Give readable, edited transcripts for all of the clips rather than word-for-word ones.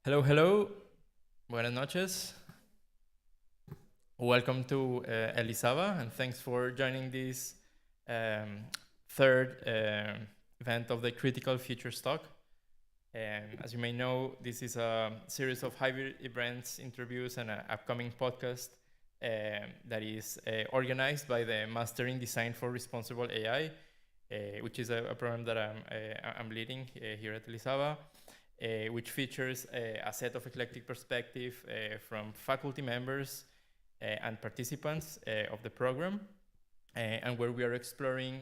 Hello, hello. Buenas noches. Welcome to Elisava, and thanks for joining this um, third event of the Critical Futures Talk. As you may know, this is a series of hybrid events, interviews, and an upcoming podcast that is organized by the Master in Design for Responsible AI, which is a program that I'm leading here at Elisava. Which features a set of eclectic perspectives from faculty members and participants of the program, and where we are exploring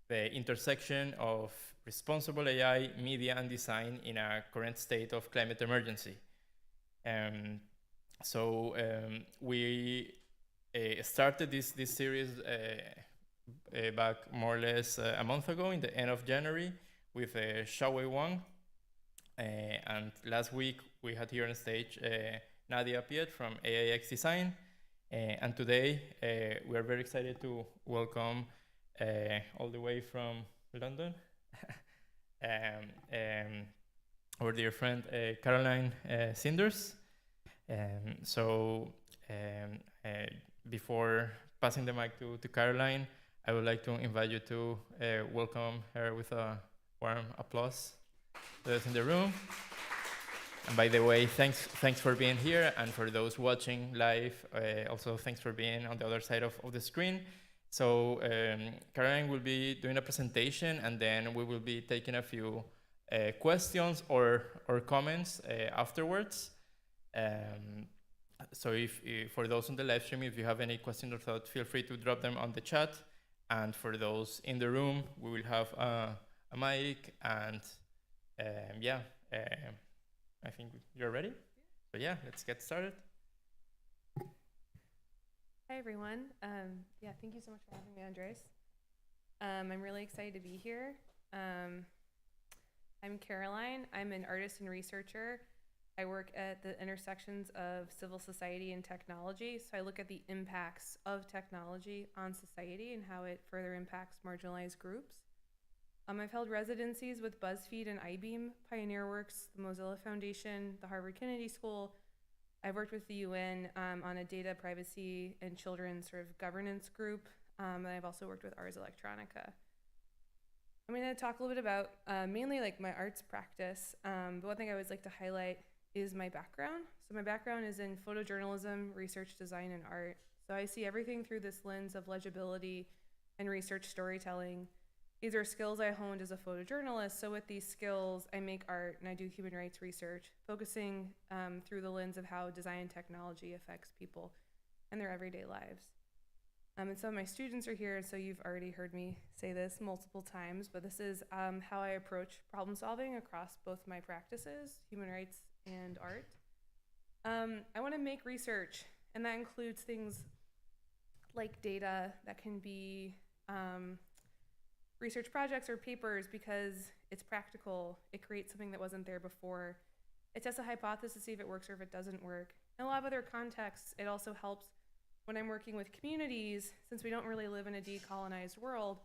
the intersection of responsible AI, media, and design in a current state of climate emergency. We started this series back more or less a month ago, in the end of January, with Xiaowei Wang. And last week we had here on stage Nadia Piet from AIX Design. And today we are very excited to welcome all the way from London our dear friend Caroline Sinders. Before passing the mic to Caroline, I would like to invite you to welcome her with a warm applause. Those in the room. And by the way, thanks for being here, and for those watching live, also thanks for being on the other side of the screen. So Caroline will be doing a presentation, and then we will be taking a few questions or comments afterwards. So if for those on the live stream, if you have any questions or thoughts, feel free to drop them on the chat. And for those in the room, we will have a mic, and I think you're ready. So yeah, let's get started. Hi, everyone. Thank you so much for having me, Andres. I'm really excited to be here. I'm Caroline. I'm an artist and researcher. I work at the intersections of civil society and technology. So I look at the impacts of technology on society and how it further impacts marginalized groups. I've held residencies with BuzzFeed and IBM, Pioneer Works, the Mozilla Foundation, the Harvard Kennedy School. I've worked with the UN on a data privacy and children's sort of governance group. And I've also worked with Ars Electronica. I'm going to talk a little bit about mainly like my arts practice. But one thing I always like to highlight is my background. So my background is in photojournalism, research design, and art. So I see everything through this lens of legibility and research storytelling. These are skills I honed as a photojournalist. So with these skills, I make art and I do human rights research, focusing through the lens of how design and technology affects people and their everyday lives. And some of my students are here, so you've already heard me say this multiple times, but this is how I approach problem solving across both my practices, human rights and art. I want to make research, and that includes things like data that can be research projects or papers, because it's practical. It creates something that wasn't there before. It tests a hypothesis to see if it works or if it doesn't work. In a lot of other contexts, it also helps when I'm working with communities, since we don't really live in a decolonized world,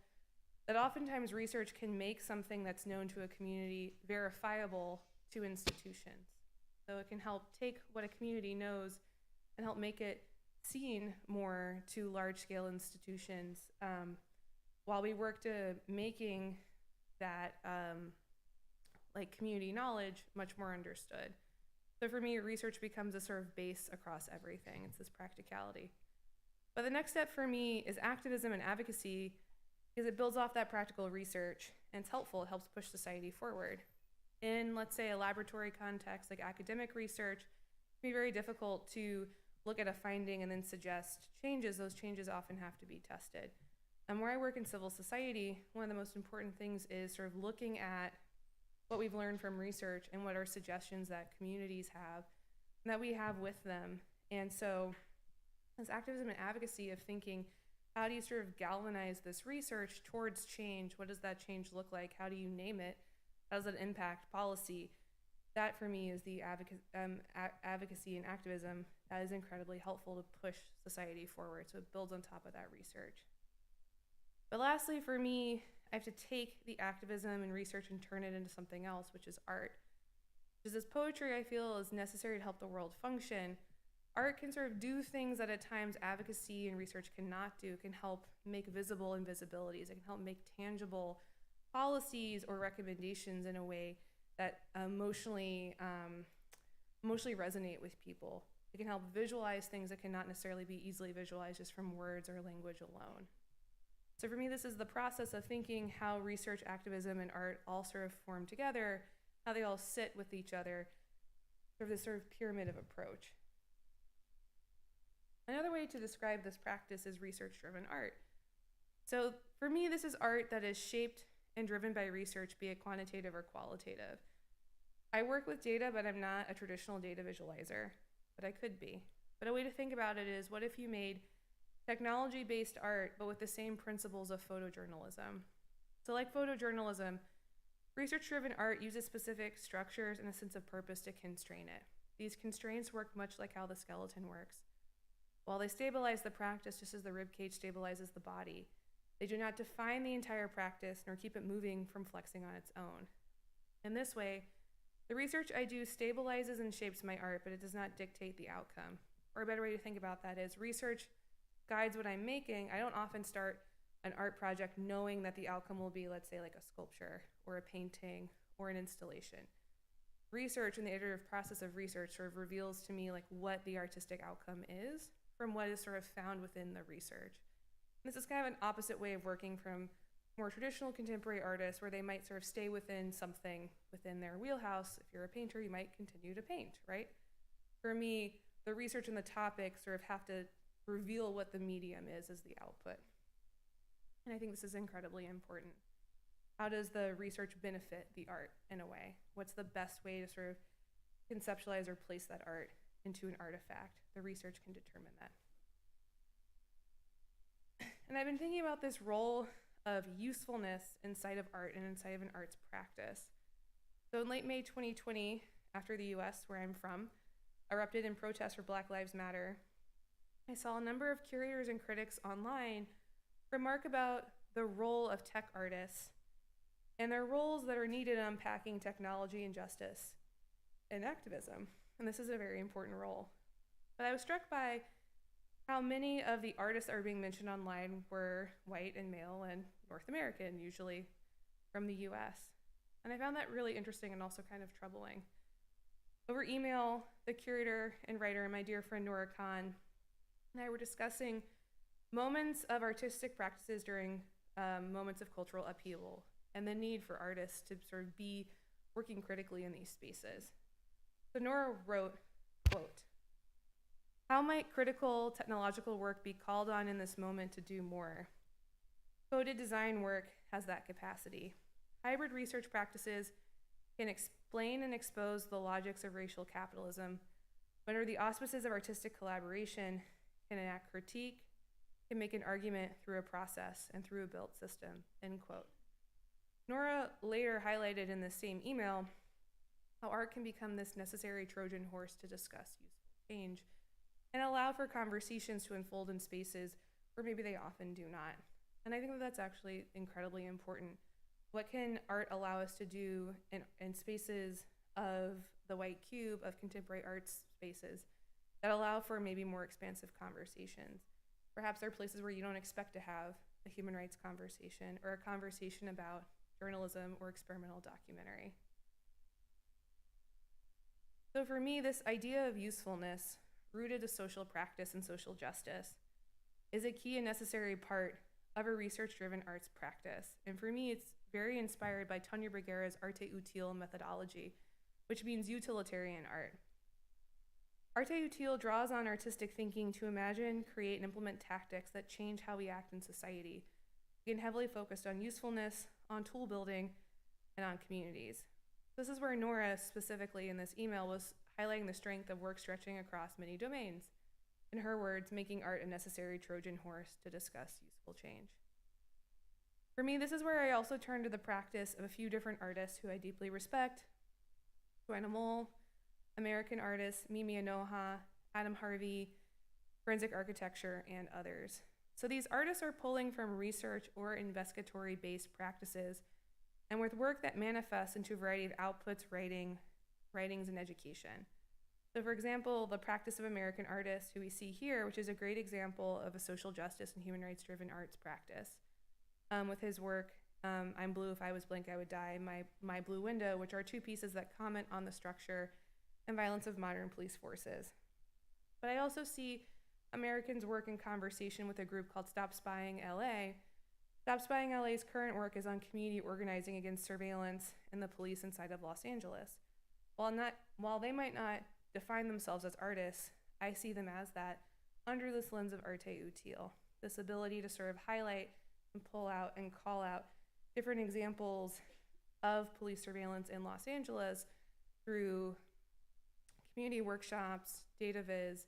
that oftentimes research can make something that's known to a community verifiable to institutions. So it can help take what a community knows and help make it seen more to large-scale institutions, while we work to making that like community knowledge much more understood. So for me, research becomes a sort of base across everything. It's this practicality. But the next step for me is activism and advocacy, because it builds off that practical research and it's helpful. It helps push society forward. In, let's say, a laboratory context like academic research, it can be very difficult to look at a finding and then suggest changes. Those changes often have to be tested. And where I work in civil society, one of the most important things is sort of looking at what we've learned from research and what are suggestions that communities have and that we have with them. And so this activism and advocacy of thinking, how do you sort of galvanize this research towards change? What does that change look like? How do you name it? How does it impact policy? That for me is the advocacy and activism that is incredibly helpful to push society forward. So it builds on top of that research. But lastly, for me, I have to take the activism and research and turn it into something else, which is art. Just as poetry, I feel, is necessary to help the world function, art can sort of do things that at times advocacy and research cannot do. It can help make visible invisibilities. It can help make tangible policies or recommendations in a way that emotionally resonate with people. It can help visualize things that cannot necessarily be easily visualized just from words or language alone. So for me, this is the process of thinking how research, activism, and art all sort of form together, how they all sit with each other, sort of this sort of pyramid of approach. Another way to describe this practice is research-driven art. So for me, this is art that is shaped and driven by research, be it quantitative or qualitative. I work with data, but I'm not a traditional data visualizer, but I could be. But a way to think about it is, what if you made technology-based art, but with the same principles of photojournalism? So like photojournalism, research-driven art uses specific structures and a sense of purpose to constrain it. These constraints work much like how the skeleton works. While they stabilize the practice just as the ribcage stabilizes the body, they do not define the entire practice nor keep it moving from flexing on its own. In this way, the research I do stabilizes and shapes my art, but it does not dictate the outcome. Or a better way to think about that is, research guides what I'm making. I don't often start an art project knowing that the outcome will be, let's say, like a sculpture or a painting or an installation. Research and the iterative process of research sort of reveals to me like what the artistic outcome is from what is sort of found within the research. This is kind of an opposite way of working from more traditional contemporary artists, where they might sort of stay within something within their wheelhouse. If you're a painter, you might continue to paint, right? For me, the research and the topic sort of have to reveal what the medium is as the output. And I think this is incredibly important. How does the research benefit the art in a way? What's the best way to sort of conceptualize or place that art into an artifact? The research can determine that. And I've been thinking about this role of usefulness inside of art and inside of an arts practice. So in late May 2020, after the US, where I'm from, erupted in protest for Black Lives Matter, I saw a number of curators and critics online remark about the role of tech artists and their roles that are needed in unpacking technology and justice and activism. And this is a very important role. But I was struck by how many of the artists that were being mentioned online were white and male and North American, usually from the US. And I found that really interesting and also kind of troubling. Over email, the curator and writer, my dear friend Nora Khan, and I were discussing moments of artistic practices during moments of cultural upheaval and the need for artists to sort of be working critically in these spaces. So Nora wrote, quote, "How might critical technological work be called on in this moment to do more? Coded design work has that capacity. Hybrid research practices can explain and expose the logics of racial capitalism, but under the auspices of artistic collaboration, can enact critique, can make an argument through a process and through a built system," end quote. Nora later highlighted in this same email how art can become this necessary Trojan horse to discuss useful change and allow for conversations to unfold in spaces where maybe they often do not. And I think that that's actually incredibly important. What can art allow us to do in spaces of the white cube, of contemporary arts spaces, that allow for maybe more expansive conversations? Perhaps there are places where you don't expect to have a human rights conversation or a conversation about journalism or experimental documentary. So for me, this idea of usefulness, rooted to social practice and social justice, is a key and necessary part of a research-driven arts practice. And for me, it's very inspired by Tanya Bruguera's arte utile methodology, which means utilitarian art. Arte utile draws on artistic thinking to imagine, create, and implement tactics that change how we act in society. Again, heavily focused on usefulness, on tool building, and on communities. This is where Nora, specifically in this email, was highlighting the strength of work stretching across many domains. In her words, making art a necessary Trojan horse to discuss useful change. For me, this is where I also turn to the practice of a few different artists who I deeply respect: Joanna Moll, American artists Mimi Anoha, Adam Harvey, forensic architecture, and others. So these artists are pulling from research or investigatory-based practices, and with work that manifests into a variety of outputs, writing, writings, and education. So for example, the practice of American artists who we see here, which is a great example of a social justice and human rights driven arts practice. With his work, I'm Blue, If I Was Blank, I Would Die, My Blue Window, which are two pieces that comment on the structure and violence of modern police forces. But I also see Americans' work in conversation with a group called Stop Spying LA. Stop Spying LA's current work is on community organizing against surveillance and the police inside of Los Angeles. While they might not define themselves as artists, I see them as that under this lens of arte utile, this ability to sort of highlight and pull out and call out different examples of police surveillance in Los Angeles through community workshops, data viz,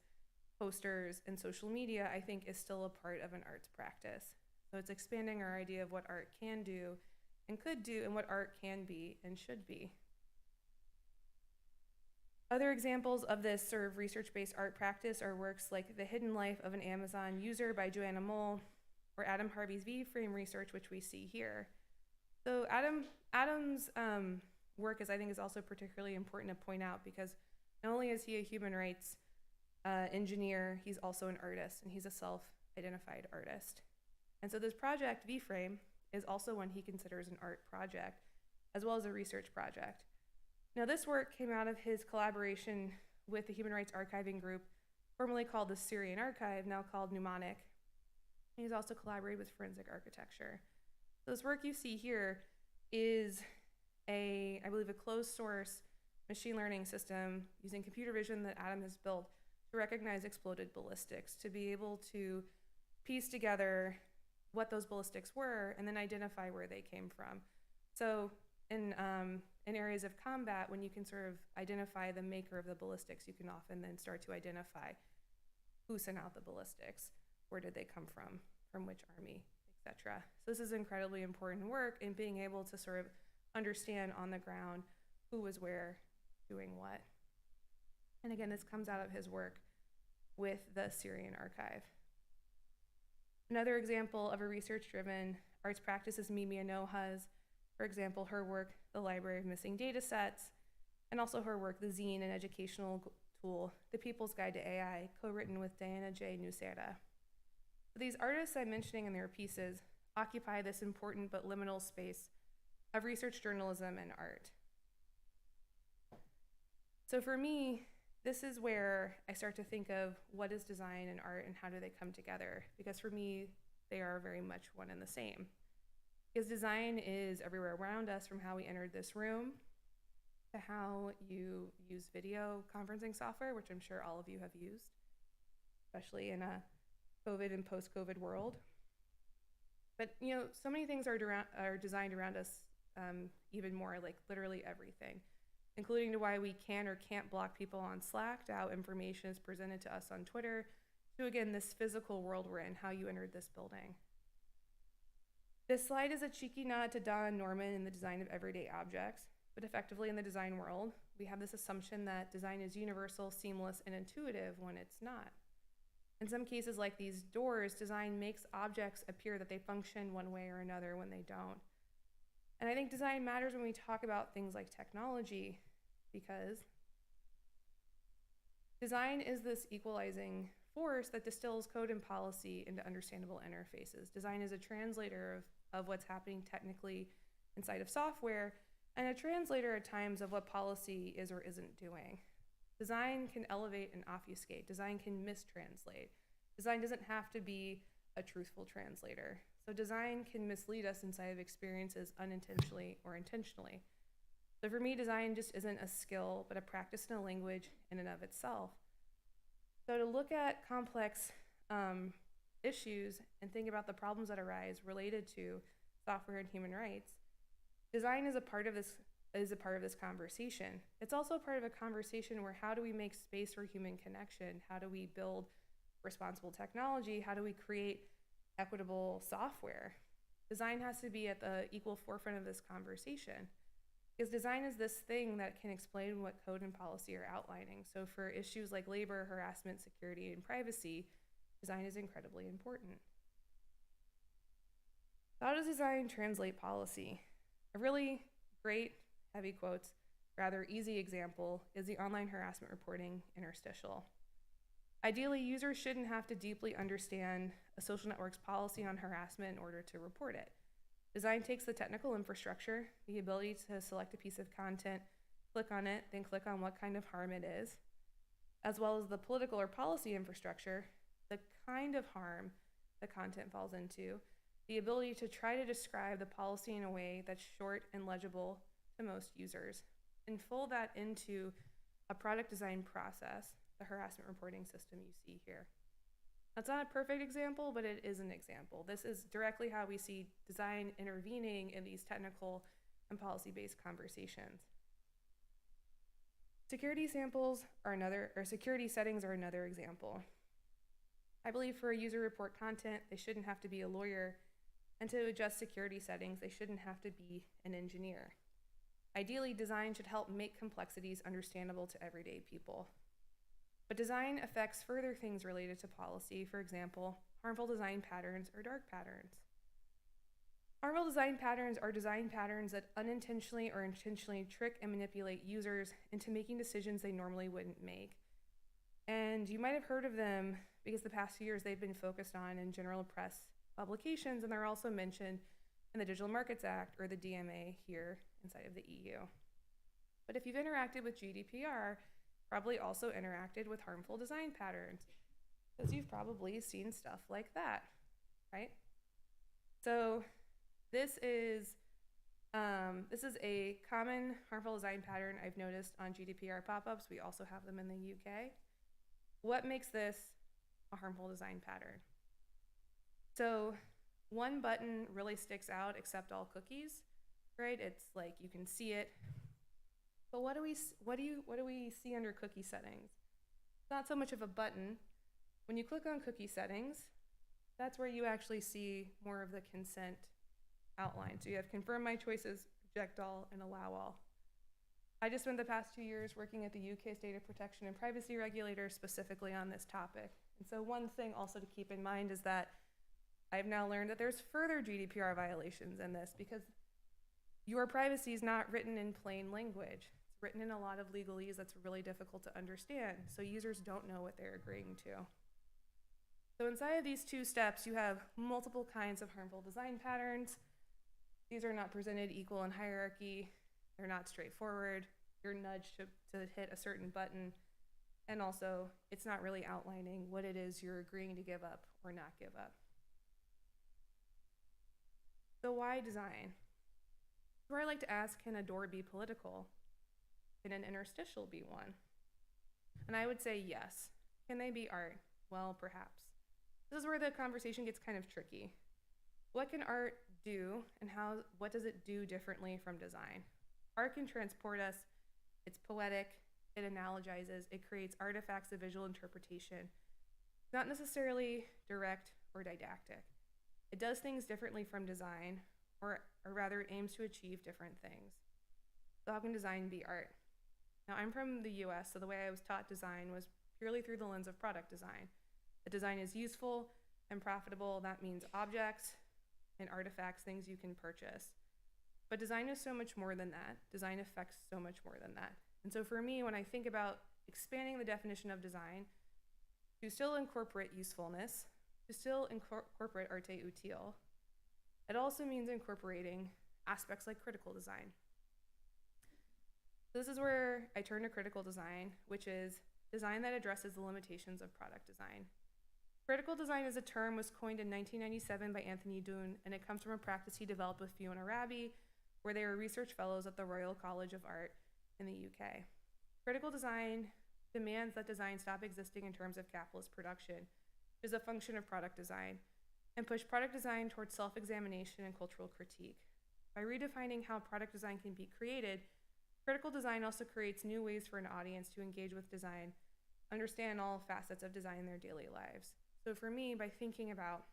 posters, and social media, I think is still a part of an arts practice. So it's expanding our idea of what art can do and could do and what art can be and should be. Other examples of this sort of research-based art practice are works like The Hidden Life of an Amazon User by Joanna Moll, or Adam Harvey's V-frame research, which we see here. So Adam's work I think is also particularly important to point out because not only is he a human rights engineer, he's also an artist, and he's a self-identified artist. And so this project, V-frame, is also one he considers an art project, as well as a research project. Now, this work came out of his collaboration with the Human Rights Archiving Group, formerly called the Syrian Archive, now called Mnemonic. He's also collaborated with Forensic Architecture. So this work you see here is I believe, a closed source machine learning system using computer vision that Adam has built to recognize exploded ballistics, to be able to piece together what those ballistics were and then identify where they came from. So in areas of combat, when you can sort of identify the maker of the ballistics, you can often then start to identify who sent out the ballistics, where did they come from which army, etc. So this is incredibly important work in being able to sort of understand on the ground who was where, doing what. And again, this comes out of his work with the Syrian Archive. Another example of a research-driven arts practice is Mimi Anoha's, for example, her work, The Library of Missing Data Sets, and also her work, the zine and educational tool, The People's Guide to AI, co-written with Diana J. Nusera. These artists I'm mentioning in their pieces occupy this important but liminal space of research journalism and art. So for me, this is where I start to think of what is design and art and how do they come together, because for me, they are very much one and the same. Because design is everywhere around us, from how we entered this room to how you use video conferencing software, which I'm sure all of you have used, especially in a COVID and post-COVID world. But so many things are designed around us, even more, like literally everything, including to why we can or can't block people on Slack, to how information is presented to us on Twitter, to again, this physical world we're in, how you entered this building. This slide is a cheeky nod to Don Norman in the design of everyday objects, but effectively in the design world, we have this assumption that design is universal, seamless, and intuitive when it's not. In some cases, like these doors, design makes objects appear that they function one way or another when they don't. And I think design matters when we talk about things like technology, because design is this equalizing force that distills code and policy into understandable interfaces. Design is a translator of what's happening technically inside of software, and a translator at times of what policy is or isn't doing. Design can elevate and obfuscate. Design can mistranslate. Design doesn't have to be a truthful translator. So design can mislead us inside of experiences unintentionally or intentionally. So for me, design just isn't a skill, but a practice and a language in and of itself. So to look at complex issues and think about the problems that arise related to software and human rights, design is a part of this conversation. It's also a part of a conversation where how do we make space for human connection? How do we build responsible technology? How do we create equitable software? Design has to be at the equal forefront of this conversation, because design is this thing that can explain what code and policy are outlining. So for issues like labor, harassment, security, and privacy, design is incredibly important. How does design translate policy? A really great, heavy quotes, rather easy example is the online harassment reporting interstitial. Ideally, users shouldn't have to deeply understand a social network's policy on harassment in order to report it. Design takes the technical infrastructure, the ability to select a piece of content, click on it, then click on what kind of harm it is, as well as the political or policy infrastructure, the kind of harm the content falls into, the ability to try to describe the policy in a way that's short and legible to most users, and fold that into a product design process, the harassment reporting system you see here. That's not a perfect example, but it is an example. This is directly how we see design intervening in these technical and policy-based conversations. Security settings are another example. I believe for a user report content, they shouldn't have to be a lawyer, and to adjust security settings, they shouldn't have to be an engineer. Ideally, design should help make complexities understandable to everyday people. But design affects further things related to policy, for example, harmful design patterns or dark patterns. Harmful design patterns are design patterns that unintentionally or intentionally trick and manipulate users into making decisions they normally wouldn't make. And you might have heard of them because the past few years they've been focused on in general press publications, and they're also mentioned in the Digital Markets Act or the DMA here inside of the EU. But if you've interacted with GDPR, probably also interacted with harmful design patterns, because you've probably seen stuff like that, right? So this is a common harmful design pattern I've noticed on GDPR pop-ups. We also have them in the UK. What makes this a harmful design pattern? So one button really sticks out, accept all cookies, right? It's like you can see it. But what do we see under cookie settings? It's not so much of a button. When you click on cookie settings, that's where you actually see more of the consent outline. So you have confirm my choices, reject all, and allow all. I just spent the past 2 years working at the UK's data protection and privacy regulator specifically on this topic. And so one thing also to keep in mind is that I've now learned that there's further GDPR violations in this because your privacy is not written in plain language. It's written in a lot of legalese that's really difficult to understand, so users don't know what they're agreeing to. So inside of these two steps, you have multiple kinds of harmful design patterns. These are not presented equal in hierarchy. They're not straightforward. You're nudged to hit a certain button. And also, it's not really outlining what it is you're agreeing to give up or not give up. So why design? Where I like to ask, can a door be political? Can an interstitial be one? And I would say yes. Can they be art? Well, perhaps. This is where the conversation gets kind of tricky. What can art do, and what does it do differently from design? Art can transport us. It's poetic. It analogizes. It creates artifacts of visual interpretation. Not necessarily direct or didactic. It does things differently from design, or rather it aims to achieve different things. So how can design be art? Now I'm from the US, so the way I was taught design was purely through the lens of product design. The design is useful and profitable. That means objects and artifacts, things you can purchase. But design is so much more than that. Design affects so much more than that. And so for me, when I think about expanding the definition of design to still incorporate usefulness, to still incorporate arte utile, it also means incorporating aspects like critical design. This is where I turn to critical design, which is design that addresses the limitations of product design. Critical design as a term was coined in 1997 by Anthony Doon, and it comes from a practice he developed with Fiona Raby, where they were research fellows at the Royal College of Art in the UK. Critical design demands that design stop existing in terms of capitalist production, which is a function of product design, and push product design towards self-examination and cultural critique. By redefining how product design can be created, critical design also creates new ways for an audience to engage with design, understand all facets of design in their daily lives. So for me, by thinking about,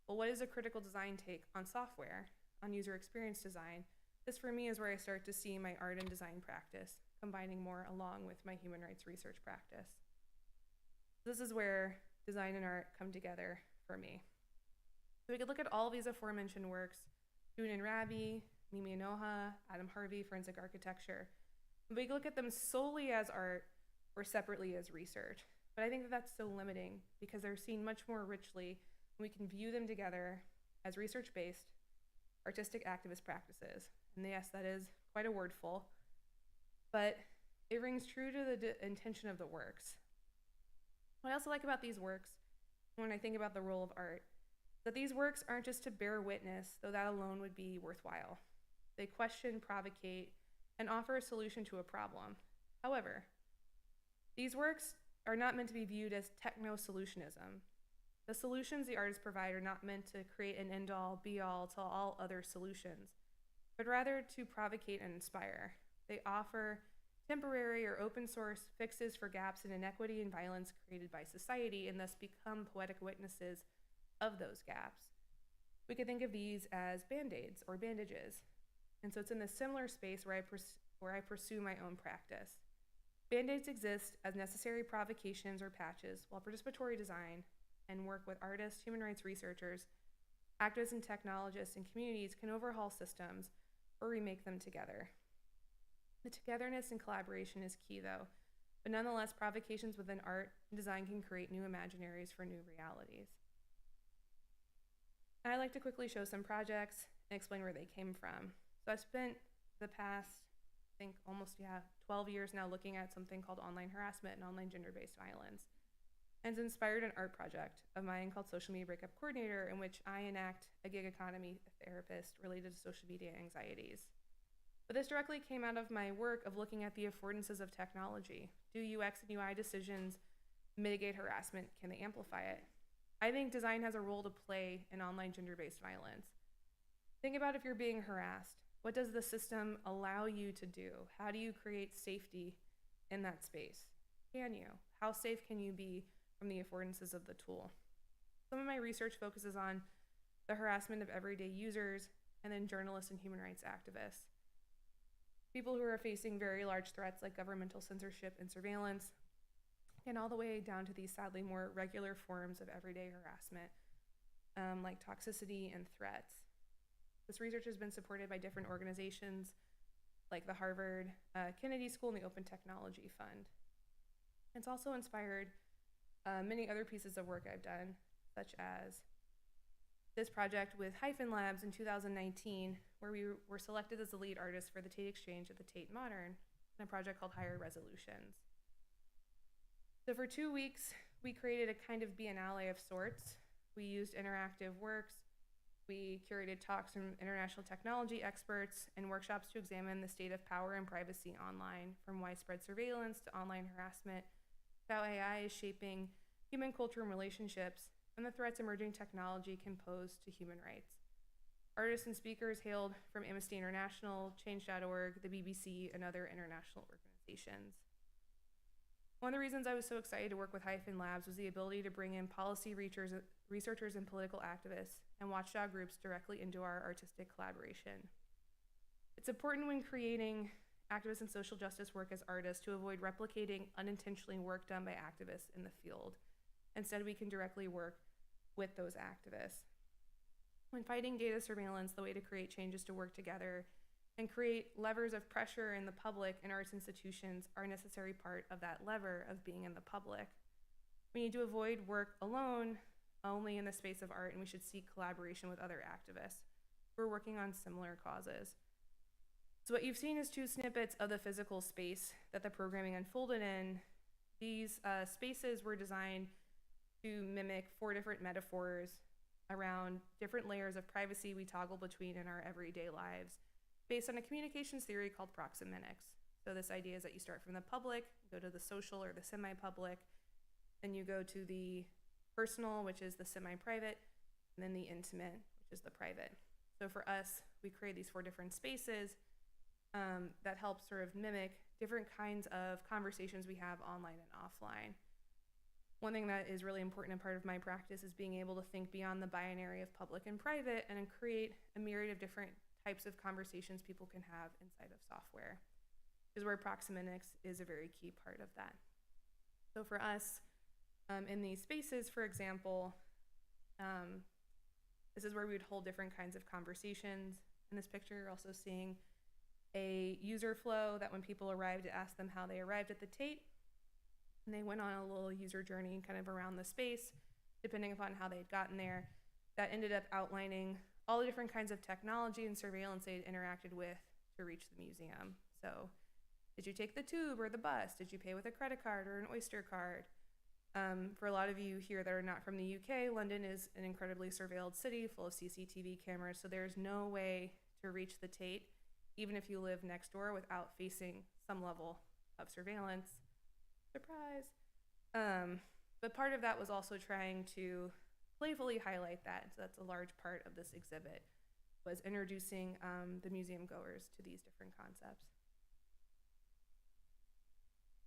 well, what is a critical design take on software, on user experience design, this for me is where I start to see my art and design practice, combining more along with my human rights research practice. This is where design and art come together for me. So we could look at all these aforementioned works, Doon and Raby, Mimi Anoha, Adam Harvey, Forensic Architecture. We look at them solely as art or separately as research. But I think that that's so limiting because they're seen much more richly when we can view them together as research-based, artistic activist practices. And yes, that is quite a wordful, but it rings true to the intention of the works. What I also like about these works, when I think about the role of art, is that these works aren't just to bear witness, though that alone would be worthwhile. They question, provocate, and offer a solution to a problem. However, these works are not meant to be viewed as techno-solutionism. The solutions the artists provide are not meant to create an end-all, be-all to all other solutions, but rather to provocate and inspire. They offer temporary or open source fixes for gaps in inequity and violence created by society and thus become poetic witnesses of those gaps. We could think of these as band-aids or bandages. And so it's in this similar space where I pursue my own practice. Band-aids exist as necessary provocations or patches, while participatory design and work with artists, human rights researchers, activists and technologists, and communities can overhaul systems or remake them together. The togetherness and collaboration is key, though, but nonetheless, provocations within art and design can create new imaginaries for new realities. And I'd like to quickly show some projects and explain where they came from. So I've spent the past, I think almost 12 years now looking at something called online harassment and online gender-based violence. And it's inspired an art project of mine called Social Media Breakup Coordinator, in which I enact a gig economy therapist related to social media anxieties. But this directly came out of my work of looking at the affordances of technology. Do UX and UI decisions mitigate harassment? Can they amplify it? I think design has a role to play in online gender-based violence. Think about if you're being harassed. What does the system allow you to do? How do you create safety in that space? Can you? How safe can you be from the affordances of the tool? Some of my research focuses on the harassment of everyday users and then journalists and human rights activists. People who are facing very large threats like governmental censorship and surveillance, and all the way down to these sadly more regular forms of everyday harassment, like toxicity and threats. This research has been supported by different organizations like the Harvard Kennedy School and the Open Technology Fund. It's also inspired many other pieces of work I've done, such as this project with Hyphen Labs in 2019, where we were selected as the lead artist for the Tate Exchange at the Tate Modern in a project called Higher Resolutions. So for 2 weeks, we created a kind of biennale of sorts. We used interactive works. We curated talks from international technology experts and workshops to examine the state of power and privacy online, from widespread surveillance to online harassment, to how AI is shaping human culture and relationships, and the threats emerging technology can pose to human rights. Artists and speakers hailed from Amnesty International, Change.org, the BBC, and other international organizations. One of the reasons I was so excited to work with Hyphen Labs was the ability to bring in policy researchers and political activists and watchdog groups directly into our artistic collaboration. It's important when creating activist and social justice work as artists to avoid replicating unintentionally work done by activists in the field. Instead, we can directly work with those activists. When fighting data surveillance, the way to create change is to work together and create levers of pressure in the public and arts institutions are a necessary part of that lever of being in the public. We need to avoid work alone, only in the space of art, and we should seek collaboration with other activists who are working on similar causes. So what you've seen is 2 snippets of the physical space that the programming unfolded in. These spaces were designed to mimic 4 different metaphors around different layers of privacy we toggle between in our everyday lives, based on a communications theory called proximinics. So this idea is that you start from the public, go to the social or the semi-public, then you go to the personal, which is the semi-private, and then the intimate, which is the private. So for us, we create these 4 different spaces that help sort of mimic different kinds of conversations we have online and offline. One thing that is really important and part of my practice is being able to think beyond the binary of public and private and create a myriad of different types of conversations people can have inside of software, which is where proximinics is a very key part of that. So for us, in these spaces, for example, this is where we would hold different kinds of conversations. In this picture, you're also seeing a user flow that when people arrived, it asked them how they arrived at the Tate. And they went on a little user journey kind of around the space, depending upon how they'd gotten there. That ended up outlining all the different kinds of technology and surveillance they'd interacted with to reach the museum. So did you take the tube or the bus? Did you pay with a credit card or an Oyster card? For a lot of you here that are not from the UK, London is an incredibly surveilled city full of CCTV cameras, so there's no way to reach the Tate, even if you live next door, without facing some level of surveillance. Surprise. But part of that was also trying to playfully highlight that. So that's a large part of this exhibit, was introducing the museum goers to these different concepts.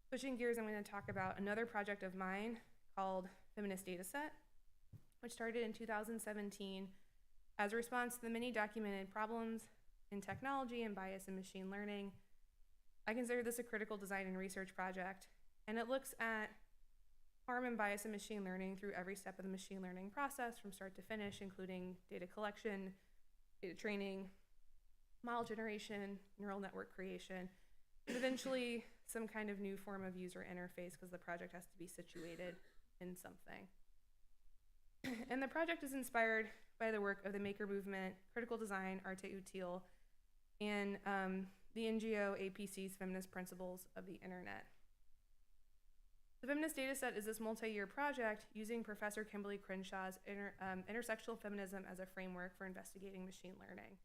Switching gears, I'm going to talk about another project of mine called Feminist Dataset, which started in 2017 as a response to the many documented problems in technology and bias in machine learning. I consider this a critical design and research project, and it looks at harm and bias in machine learning through every step of the machine learning process from start to finish, including data collection, data training, model generation, neural network creation, and eventually some kind of new form of user interface, because the project has to be situated in something. And the project is inspired by the work of the maker movement, critical design, arte utile, and the NGO APC's feminist principles of the internet. The Feminist Dataset is this multi-year project using Professor Kimberly Crenshaw's intersectional feminism as a framework for investigating machine learning.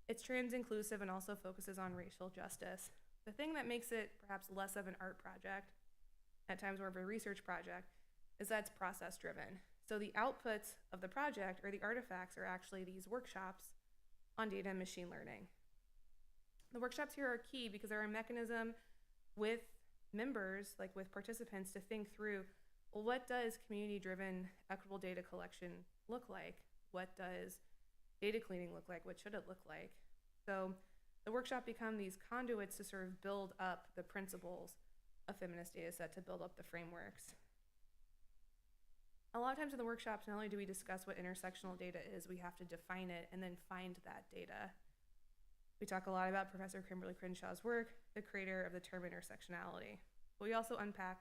It's trans-inclusive and also focuses on racial justice. The thing that makes it perhaps less of an art project, at times more of a research project, is that it's process-driven. So the outputs of the project, or the artifacts, are actually these workshops on data and machine learning. The workshops here are key because they're a mechanism with members, like with participants, to think through, well, what does community-driven equitable data collection look like? What does data cleaning look like? What should it look like? So the workshop become these conduits to sort of build up the principles of Feminist Dataset, to build up the frameworks. A lot of times in the workshops, not only do we discuss what intersectional data is, we have to define it and then find that data. We talk a lot about Professor Kimberly Crenshaw's work, the creator of the term intersectionality. But we also unpack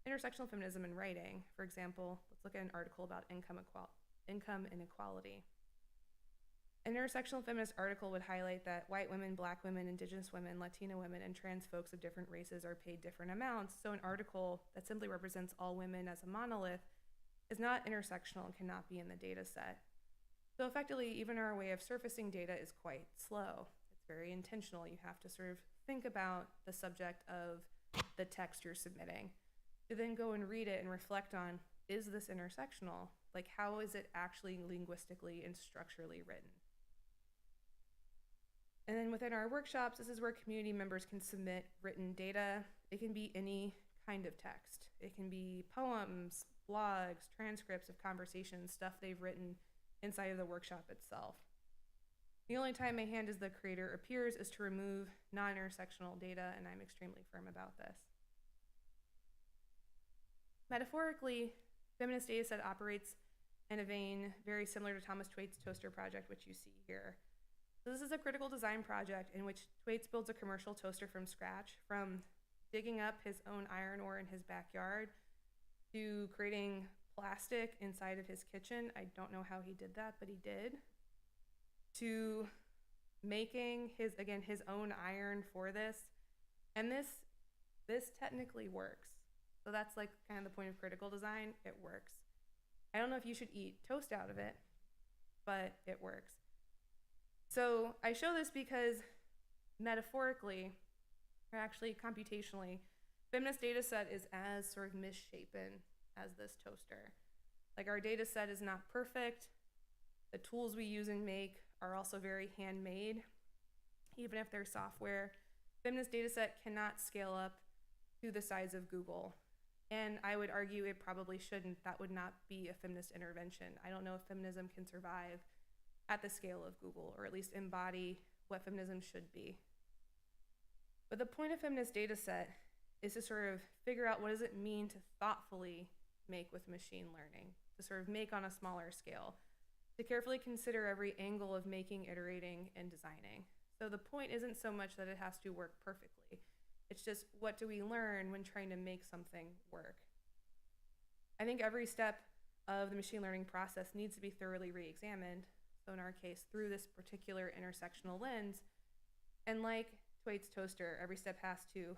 intersectional feminism in writing. For example, let's look at an article about income inequality. An intersectional feminist article would highlight that white women, black women, indigenous women, Latina women, and trans folks of different races are paid different amounts. So an article that simply represents all women as a monolith is not intersectional and cannot be in the data set. So effectively, even our way of surfacing data is quite slow. It's very intentional. You have to sort of think about the subject of the text you're submitting, to then go and read it and reflect on, is this intersectional? Like, how is it actually linguistically and structurally written? And then within our workshops, this is where community members can submit written data. It can be any kind of text. It can be poems, blogs, transcripts of conversations, stuff they've written inside of the workshop itself. The only time my hand as the creator appears is to remove non-intersectional data, and I'm extremely firm about this. Metaphorically, Feminist Dataset operates in a vein very similar to Thomas Thwaites' toaster project, which you see here. So this is a critical design project in which Thwaites builds a commercial toaster from scratch, from digging up his own iron ore in his backyard to creating plastic inside of his kitchen. I don't know how he did that, but he did. To making his own iron for this. And this technically works. So that's like kind of the point of critical design. It works. I don't know if you should eat toast out of it, but it works. So I show this because metaphorically, or actually computationally, Feminist Dataset is as sort of misshapen as this toaster. Like, our data set is not perfect. The tools we use and make are also very handmade, even if they're software. Feminist Dataset cannot scale up to the size of Google. And I would argue it probably shouldn't. That would not be a feminist intervention. I don't know if feminism can survive at the scale of Google, or at least embody what feminism should be. But the point of Feminist Dataset is to sort of figure out, what does it mean to thoughtfully make with machine learning, to sort of make on a smaller scale, to carefully consider every angle of making, iterating, and designing. So the point isn't so much that it has to work perfectly. It's just, what do we learn when trying to make something work? I think every step of the machine learning process needs to be thoroughly re-examined. So in our case, through this particular intersectional lens. And like Thwaites' toaster, every step has to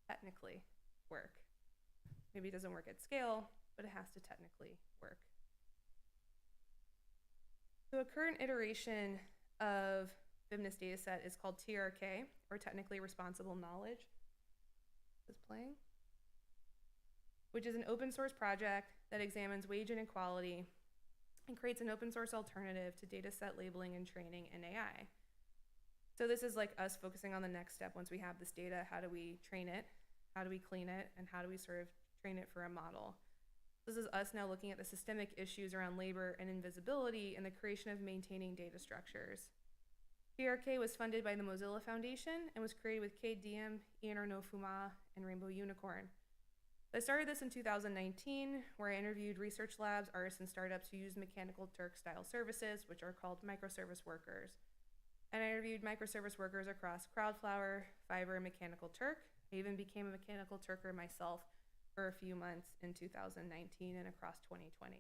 technically work. Maybe it doesn't work at scale, but it has to technically work. So a current iteration of VMNIS dataset is called TRK, or Technically Responsible Knowledge. Is this playing? Which is an open source project that examines wage inequality and creates an open source alternative to dataset labeling and training in AI. So this is like us focusing on the next step. Once we have this data, how do we train it? How do we clean it? And how do we sort of train it for a model? This is us now looking at the systemic issues around labor and invisibility and the creation of maintaining data structures. TRK was funded by the Mozilla Foundation and was created with Cade Diem, Ian Arnaud Fuma, and Rainbow Unicorn. I started this in 2019, where I interviewed research labs, artists, and startups who use Mechanical Turk-style services, which are called microservice workers. And I interviewed microservice workers across Crowdflower, Fiverr, and Mechanical Turk. I even became a Mechanical Turker myself for a few months in 2019 and across 2020.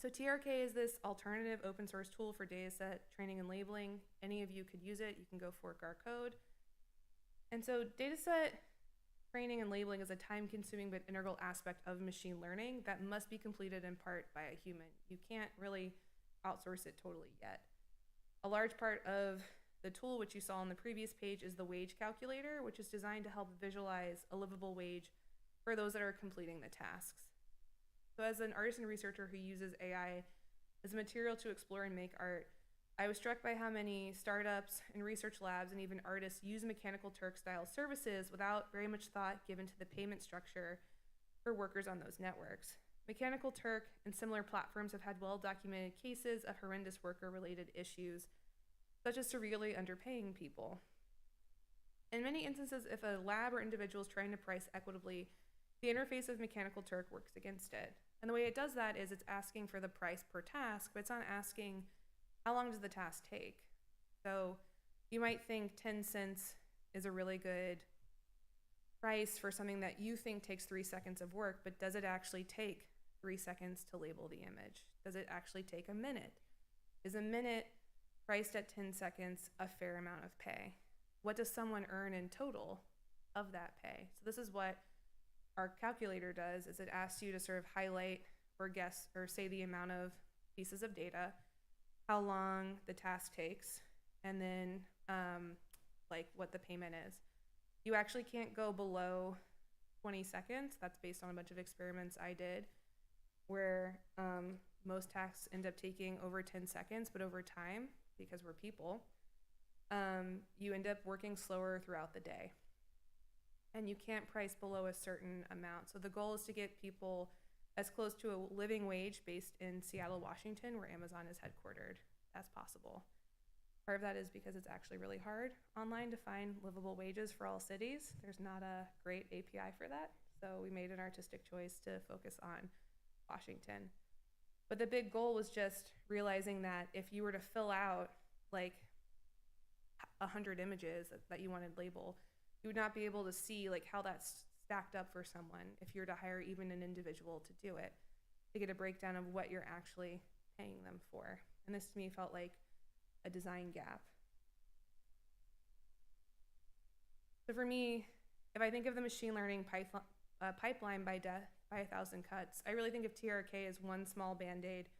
So TRK is this alternative open source tool for dataset training and labeling. Any of you could use it. You can go fork our code. And so dataset training and labeling is a time-consuming but integral aspect of machine learning that must be completed in part by a human. You can't really outsource it totally yet. A large part of the tool, which you saw on the previous page, is the wage calculator, which is designed to help visualize a livable wage for those that are completing the tasks. So as an artist and researcher who uses AI as a material to explore and make art, I was struck by how many startups and research labs and even artists use Mechanical Turk-style services without very much thought given to the payment structure for workers on those networks. Mechanical Turk and similar platforms have had well-documented cases of horrendous worker-related issues, such as severely underpaying people. In many instances, if a lab or individual is trying to price equitably, the interface of Mechanical Turk works against it. And the way it does that is it's asking for the price per task, but it's not asking how long does the task take. So you might think 10 cents is a really good price for something that you think takes 3 seconds of work, but does it actually take 3 seconds to label the image? Does it actually take a minute? Is a minute priced at 10 seconds a fair amount of pay? What does someone earn in total of that pay? So this is what our calculator does, is it asks you to sort of highlight or guess or say the amount of pieces of data, how long the task takes, and then like what the payment is. You actually can't go below 20 seconds. That's based on a bunch of experiments I did where most tasks end up taking over 10 seconds, but over time, because we're people, you end up working slower throughout the day. And you can't price below a certain amount. So the goal is to get people as close to a living wage based in Seattle, Washington, where Amazon is headquartered, as possible. Part of that is because it's actually really hard online to find livable wages for all cities. There's not a great API for that. So we made an artistic choice to focus on Washington. But the big goal was just realizing that if you were to fill out like 100 images that you wanted labeled, you would not be able to see like how that's stacked up for someone if you were to hire even an individual to do it, to get a breakdown of what you're actually paying them for. And this to me felt like a design gap. So for me, if I think of the machine learning pipeline by death by 1,000 cuts, I really think of TRK as one small band-aid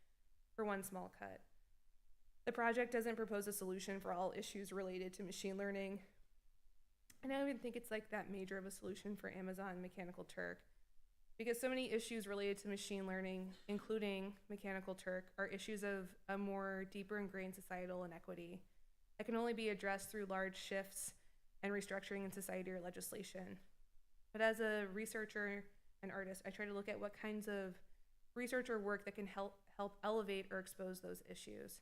for one small cut. The project doesn't propose a solution for all issues related to machine learning. And I don't even think it's like that major of a solution for Amazon Mechanical Turk, because so many issues related to machine learning, including Mechanical Turk, are issues of a more deeper ingrained societal inequity that can only be addressed through large shifts and restructuring in society or legislation. But as a researcher and artist, I try to look at what kinds of research or work that can help elevate or expose those issues.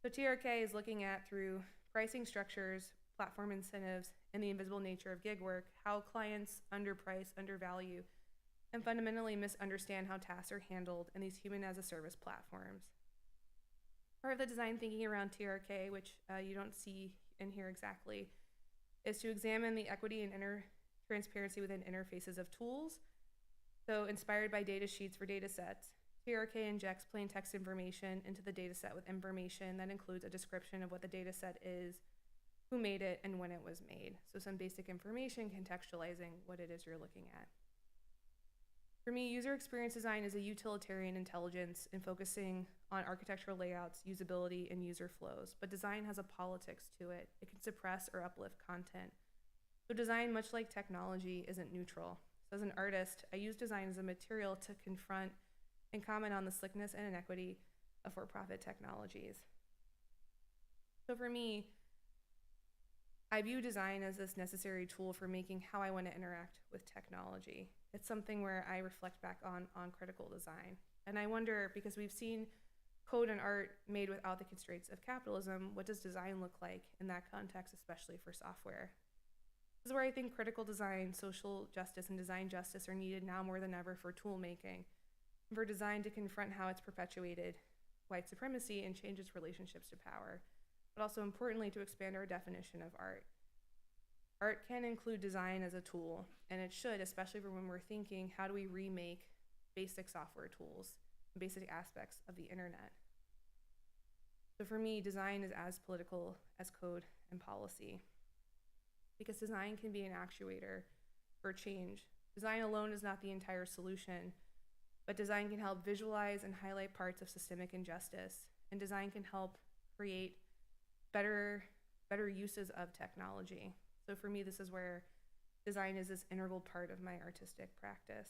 So TRK is looking at, through pricing structures, platform incentives, and the invisible nature of gig work, how clients underprice, undervalue, and fundamentally misunderstand how tasks are handled in these human-as-a-service platforms. Part of the design thinking around TRK, which you don't see in here exactly, is to examine the equity and transparency within interfaces of tools. So inspired by data sheets for data sets, TRK injects plain text information into the data set with information that includes a description of what the data set is, who made it, and when it was made. So some basic information contextualizing what it is you're looking at. For me, user experience design is a utilitarian intelligence in focusing on architectural layouts, usability, and user flows, but design has a politics to it. It can suppress or uplift content. So design, much like technology, isn't neutral. So as an artist, I use design as a material to confront and comment on the slickness and inequity of for-profit technologies. So for me, I view design as this necessary tool for making how I want to interact with technology. It's something where I reflect back on critical design. And I wonder, because we've seen code and art made without the constraints of capitalism, what does design look like in that context, especially for software? This is where I think critical design, social justice, and design justice are needed now more than ever for tool making, and for design to confront how it's perpetuated white supremacy and change its relationships to power, but also importantly to expand our definition of art. Art can include design as a tool, and it should, especially for when we're thinking, how do we remake basic software tools, and basic aspects of the internet? So for me, design is as political as code and policy, because design can be an actuator for change. Design alone is not the entire solution, but design can help visualize and highlight parts of systemic injustice, and design can help create better uses of technology. So for me, this is where design is this integral part of my artistic practice.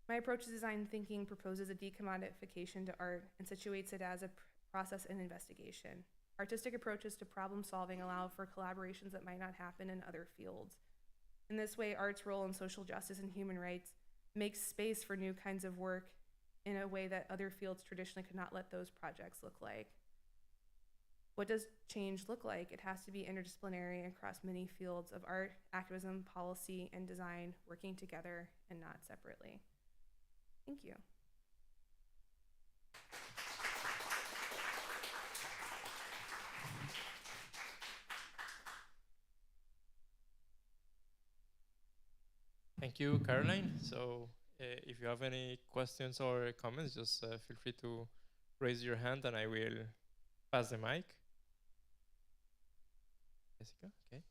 My approach to design thinking proposes a decommodification to art and situates it as a process and investigation. Artistic approaches to problem solving allow for collaborations that might not happen in other fields. In this way, art's role in social justice and human rights makes space for new kinds of work in a way that other fields traditionally could not let those projects look like. What does change look like? It has to be interdisciplinary across many fields of art, activism, policy, and design, working together and not separately. Thank you. Thank you, Caroline. So if you have any questions or comments, just feel free to raise your hand and I will pass the mic. Jessica, okay.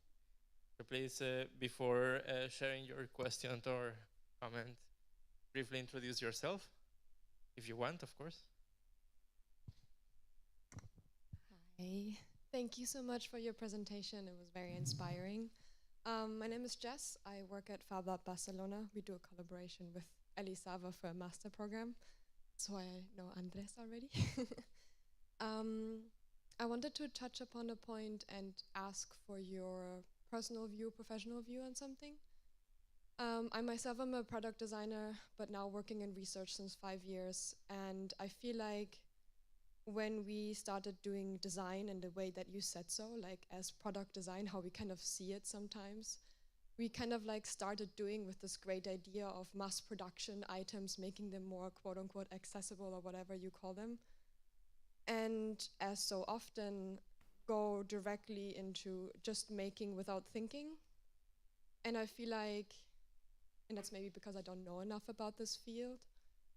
So please, before sharing your question or comment, briefly introduce yourself, if you want, of course. Hi, thank you so much for your presentation. It was very inspiring. My name is Jess. I work at FabLab Barcelona. We do a collaboration with Elisava for a master program. So I know Andres already. I wanted to touch upon a point and ask for your personal view, professional view on something. I myself am a product designer, but now working in research since 5 years. And I feel like when we started doing design in the way that you said so, like as product design, how we kind of see it sometimes, we kind of like started doing with this great idea of mass production items, making them more quote unquote accessible or whatever you call them. And as so often, go directly into just making without thinking. And I feel like, and that's maybe because I don't know enough about this field,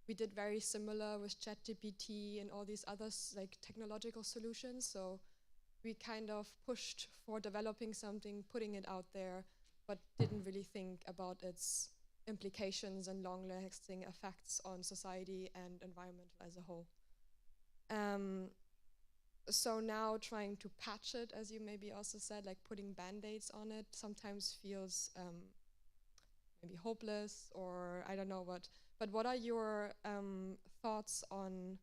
we did very similar with ChatGPT and all these other like technological solutions. So we kind of pushed for developing something, putting it out there, but didn't really think about its implications and long-lasting effects on society and environment as a whole. So now trying to patch it, as you maybe also said, like putting band-aids on it sometimes feels maybe hopeless, or I don't know what. But what are your thoughts on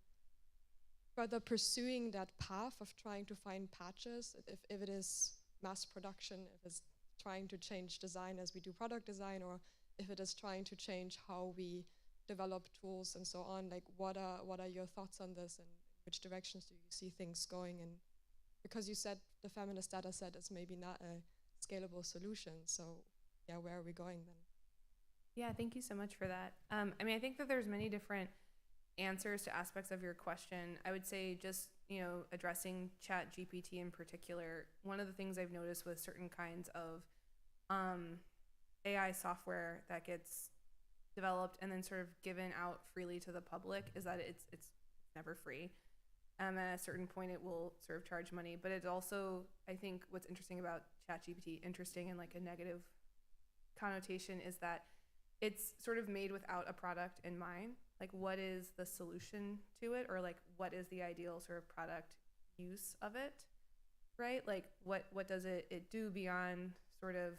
further pursuing that path of trying to find patches, if it is mass production, if it's trying to change design as we do product design, or if it is trying to change how we develop tools and so on? Like, what are your thoughts on this, and which directions do you see things going in? Because you said the feminist data set is maybe not a scalable solution, so yeah, where are we going then? Yeah, thank you so much for that. I mean, I think that there's many different answers to aspects of your question, I would say just, addressing Chat GPT in particular, one of the things I've noticed with certain kinds of AI software that gets developed and then sort of given out freely to the public is that it's never free. At a certain point, it will sort of charge money. But it's also, I think, what's interesting about ChatGPT, interesting in like a negative connotation, is that it's sort of made without a product in mind. Like, what is the solution to it, or like what is the ideal sort of product use of it, right? Like, what does it do beyond sort of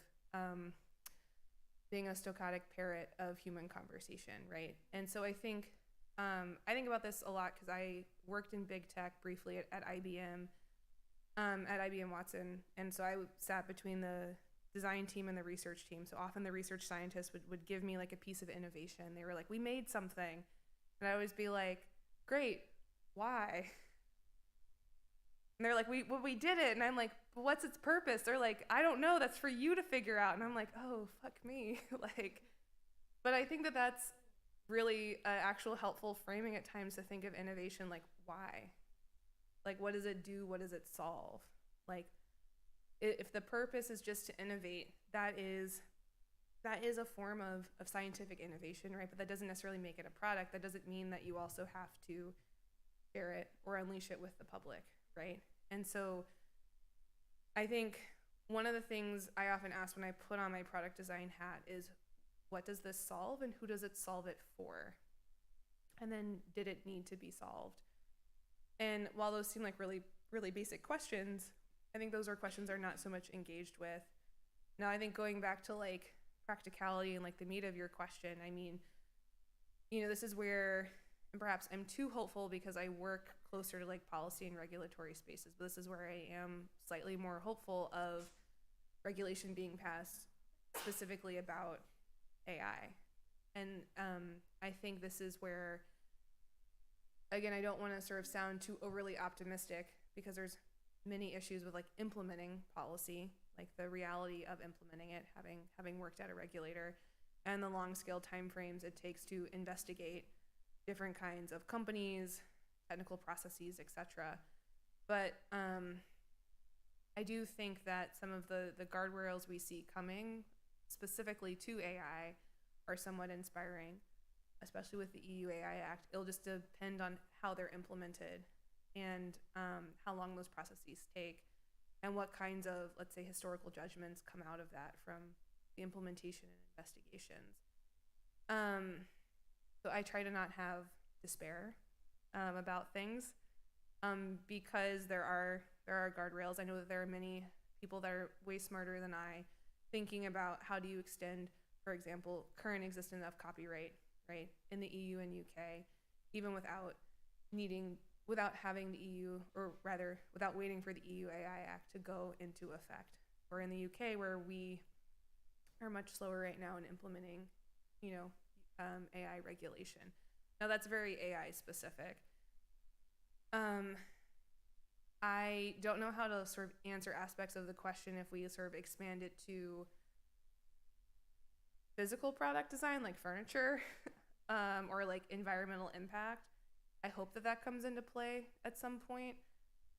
being a stochastic parrot of human conversation, right? And so I think about this a lot because I worked in big tech briefly at IBM, at IBM Watson, and so I sat between the design team and the research team. So often the research scientists would give me like a piece of innovation. They were like, we made something. And I always be like, great, why? And they're like, we did it. And I'm like, but what's its purpose? They're like, I don't know. That's for you to figure out. And I'm like, oh, fuck me. But I think that's really an actual helpful framing at times to think of innovation, like, why? Like, what does it do? What does it solve? Like, if the purpose is just to innovate, that is a form of scientific innovation, right? But that doesn't necessarily make it a product. That doesn't mean that you also have to share it or unleash it with the public, right? And so I think one of the things I often ask when I put on my product design hat is, what does this solve and who does it solve it for? And then, did it need to be solved? And while those seem like really, really basic questions, I think those are questions are not so much engaged with. Now, I think going back to like practicality and like the meat of your question, I mean, this is where, and perhaps I'm too hopeful because I work closer to like policy and regulatory spaces, but this is where I am slightly more hopeful of regulation being passed specifically about AI. And I think this is where, again, I don't want to sort of sound too overly optimistic because there's many issues with like implementing policy, like the reality of implementing it, having worked at a regulator, and the long scale timeframes it takes to investigate different kinds of companies, technical processes, etc. But I do think that some of the guardrails we see coming specifically to AI are somewhat inspiring, especially with the EU AI Act. It'll just depend on how they're implemented and how long those processes take and what kinds of, let's say, historical judgments come out of that from the implementation and investigations. So I try to not have despair about things because there are guardrails. I know that there are many people that are way smarter than I thinking about how do you extend, for example, current existence of copyright, right, in the EU and UK, even without having the EU, or rather without waiting for the EU AI Act to go into effect, or in the UK where we are much slower right now in implementing, AI regulation. Now that's very AI specific. I don't know how to sort of answer aspects of the question if we sort of expand it to physical product design, like furniture, or like environmental impact. I hope that comes into play at some point.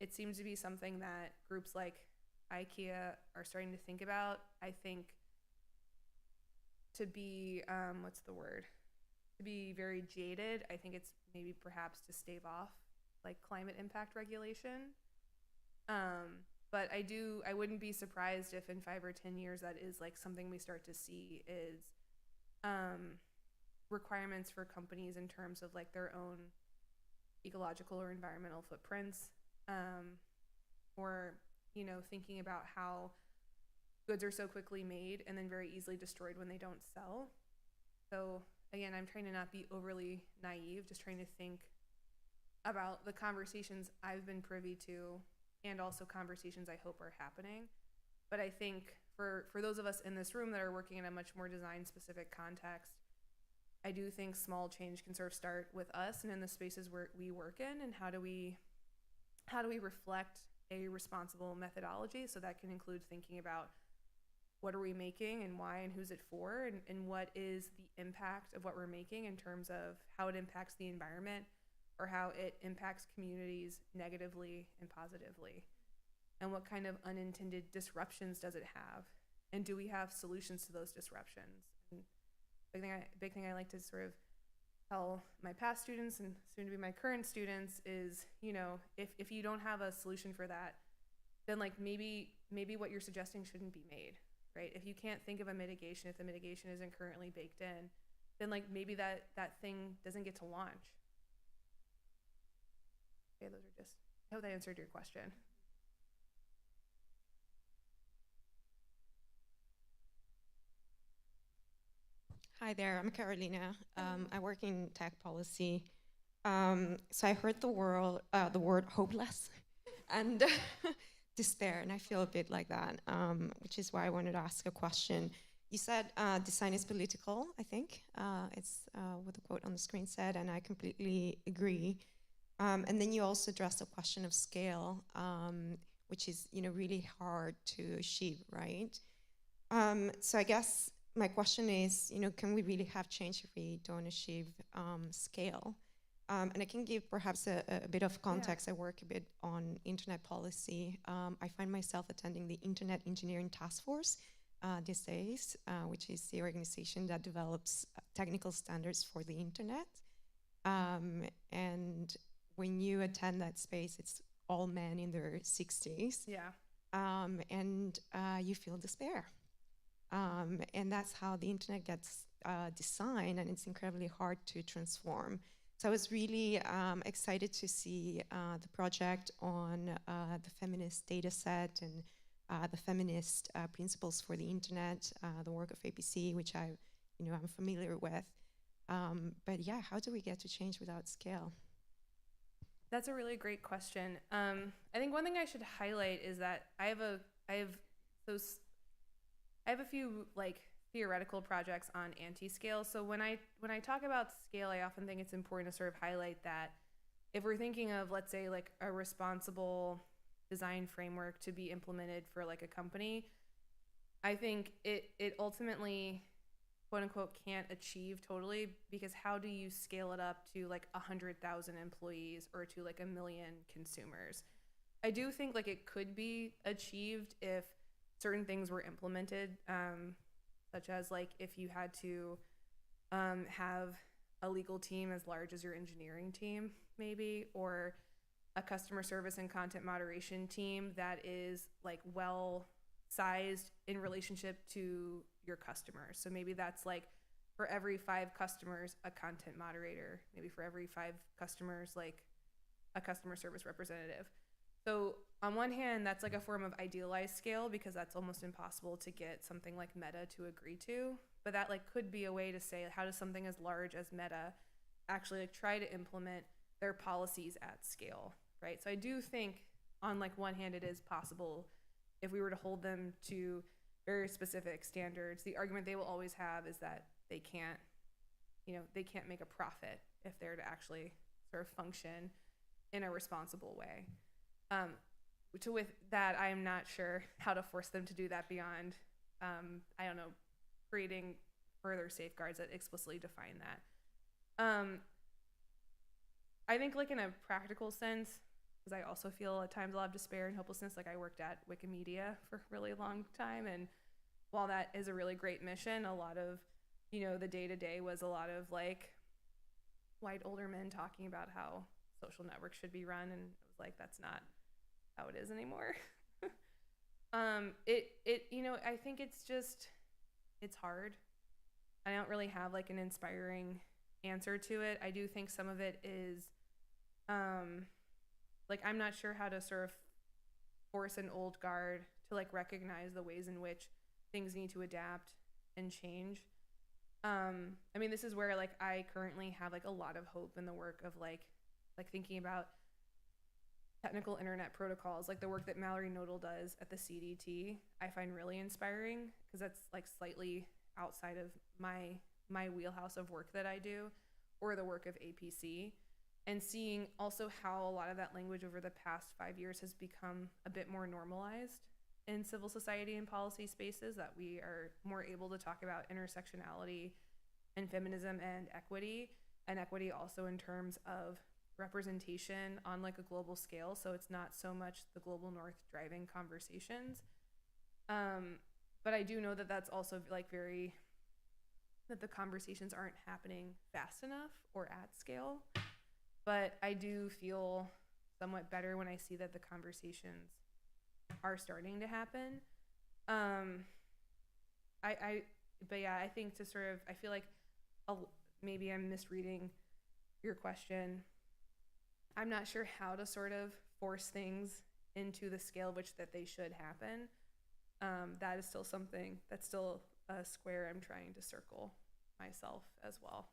It seems to be something that groups like IKEA are starting to think about. I think to be, to be very jaded, I think it's maybe perhaps to stave off like climate impact regulation. But I wouldn't be surprised if in 5 or 10 years that is like something we start to see is requirements for companies in terms of like their own ecological or environmental footprints, or thinking about how goods are so quickly made and then very easily destroyed when they don't sell. So again, I'm trying to not be overly naive, just trying to think about the conversations I've been privy to and also conversations I hope are happening. But I think for those of us in this room that are working in a much more design specific context, I do think small change can sort of start with us and in the spaces where we work in, and how do we reflect a responsible methodology. So that can include thinking about what are we making and why and who's it for, and what is the impact of what we're making in terms of how it impacts the environment or how it impacts communities negatively and positively, and what kind of unintended disruptions does it have, and do we have solutions to those disruptions. And big thing I like to sort of tell my past students and soon to be my current students is, you know, if you don't have a solution for that, then like maybe what you're suggesting shouldn't be made, right? If you can't think of a mitigation, if the mitigation isn't currently baked in, then like maybe that thing doesn't get to launch. Okay, those are just, I hope that answered your question. Hi there, I'm Carolina. I work in tech policy. So I heard the word hopeless and despair, and I feel a bit like that, which is why I wanted to ask a question. You said design is political, I think. It's what the quote on the screen said, and I completely agree. And then you also addressed the question of scale, which is, you know, really hard to achieve, right? So I guess my question is, you know, can we really have change if we don't achieve scale? And I can give perhaps a bit of context. Yeah. I work a bit on internet policy. I find myself attending the Internet Engineering Task Force these days, which is the organization that develops technical standards for the internet. And when you attend that space, it's all men in their 60s. Yeah. And you feel despair. And that's how the internet gets designed, and it's incredibly hard to transform. So I was really excited to see the project on the feminist data set and the feminist principles for the internet, the work of APC, which I'm familiar with. But yeah, how do we get to change without scale? That's a really great question. I think one thing I should highlight is that I have a few like theoretical projects on anti-scale. So when I talk about scale, I often think it's important to sort of highlight that if we're thinking of, let's say, like a responsible design framework to be implemented for like a company, I think it ultimately, quote unquote, can't achieve totally, because how do you scale it up to like 100,000 employees or to like 1 million consumers? I do think like it could be achieved if certain things were implemented, such as like if you had to have a legal team as large as your engineering team, maybe, or a customer service and content moderation team that is like well sized in relationship to your customers. So maybe that's like for every 5 customers, a content moderator, maybe for every 5 customers, like a customer service representative. So on one hand, that's like a form of idealized scale, because that's almost impossible to get something like Meta to agree to. But that like could be a way to say, how does something as large as Meta actually like try to implement their policies at scale, right? So I do think on like one hand, it is possible if we were to hold them to very specific standards. The argument they will always have is that they can't make a profit if they're to actually sort of function in a responsible way. So with that, I'm not sure how to force them to do that beyond, I don't know, creating further safeguards that explicitly define that. I think like in a practical sense, because I also feel at times a lot of despair and hopelessness. Like I worked at Wikimedia for a really long time, and while that is a really great mission, a lot of, the day-to-day was a lot of like white older men talking about how social networks should be run, and it was like, that's not how it is anymore. I think it's hard. I don't really have like an inspiring answer to it. I do think some of it is like I'm not sure how to sort of force an old guard to like recognize the ways in which things need to adapt and change. I mean, this is where like I currently have like a lot of hope in the work of like thinking about technical internet protocols, like the work that Mallory Nodal does at the CDT. I find really inspiring, because that's like slightly outside of my wheelhouse of work that I do, or the work of APC, and seeing also how a lot of that language over the past 5 years has become a bit more normalized. in civil society and policy spaces, that we are more able to talk about intersectionality and feminism and equity also in terms of representation on like a global scale. So it's not so much the global north driving conversations. But I do know that that's also like that the conversations aren't happening fast enough or at scale. But I do feel somewhat better when I see that the conversations are starting to happen. But yeah, I think to sort of, I feel like maybe I'm misreading your question. I'm not sure how to sort of force things into the scale which that they should happen. That is still something, that's still a square I'm trying to circle myself as well.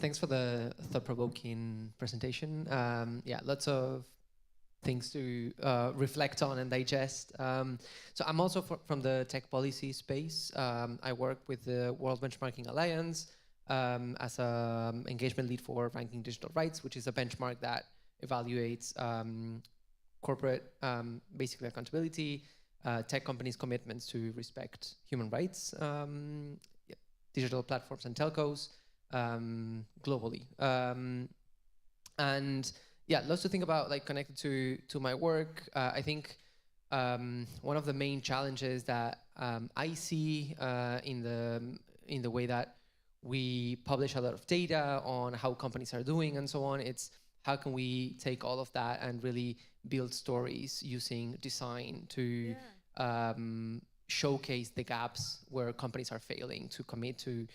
Thanks for the thought-provoking presentation. Yeah, lots of things to reflect on and digest. So I'm also from the tech policy space. I work with the World Benchmarking Alliance as an engagement lead for ranking digital rights, which is a benchmark that evaluates corporate basically accountability, tech companies' commitments to respect human rights, digital platforms and telcos, globally. And yeah, lots to think about, like connected to my work. I think one of the main challenges that I see in the way that we publish a lot of data on how companies are doing and so on, it's how can we take all of that and really build stories using design to showcase the gaps where companies are failing to commit to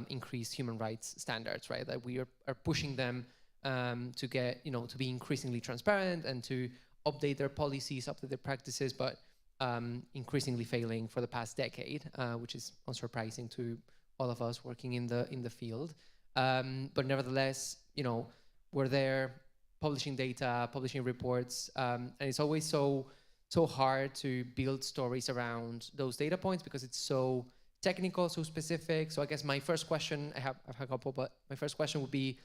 increased human rights standards, right? That we are pushing them to get, to be increasingly transparent and to update their policies, update their practices, but increasingly failing for the past decade, which is unsurprising to all of us working in the field. But nevertheless, we're there publishing data, publishing reports, and it's always so hard to build stories around those data points because it's so technical, so specific. So I guess my first question, I have a couple, but my first question would be,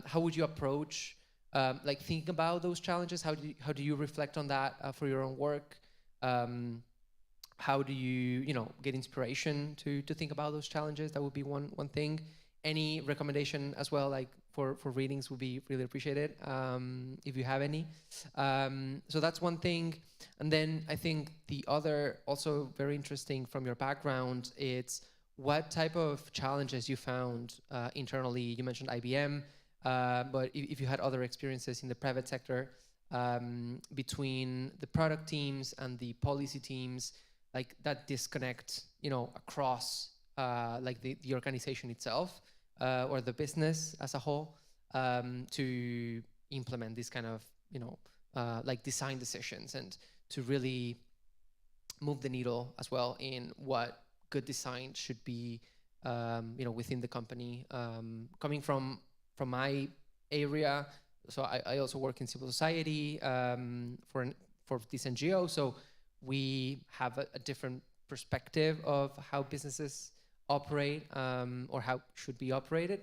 how would you approach like thinking about those challenges? How do you reflect on that for your own work? How do you get inspiration to think about those challenges? That would be one thing. Any recommendation as well, like for readings, would be really appreciated if you have any. So that's one thing. And then I think the other, also very interesting from your background, it's what type of challenges you found internally. You mentioned IBM, but if you had other experiences in the private sector between the product teams and the policy teams, like that disconnect, across like the organization itself or the business as a whole to implement this kind of, like design decisions and to really move the needle as well in what good design should be, within the company. Coming from my area, so I also work in civil society for this NGO, so we have a different perspective of how businesses operate or how should be operated.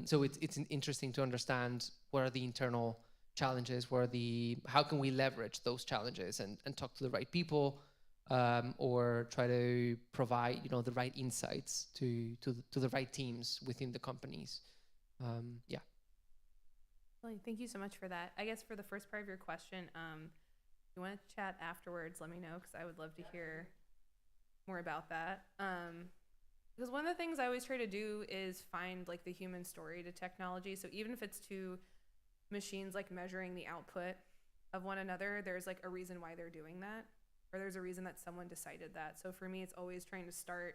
So it's interesting to understand what are the internal challenges, how can we leverage those challenges and talk to the right people, or try to provide the right insights to the right teams within the companies. Yeah. Well, thank you so much for that. I guess for the first part of your question, if you want to chat afterwards, let me know, because I would love to hear more about that. Because one of the things I always try to do is find like the human story to technology. So even if it's to machines like measuring the output of one another, there's like a reason why they're doing that, or there's a reason that someone decided that. So for me, it's always trying to start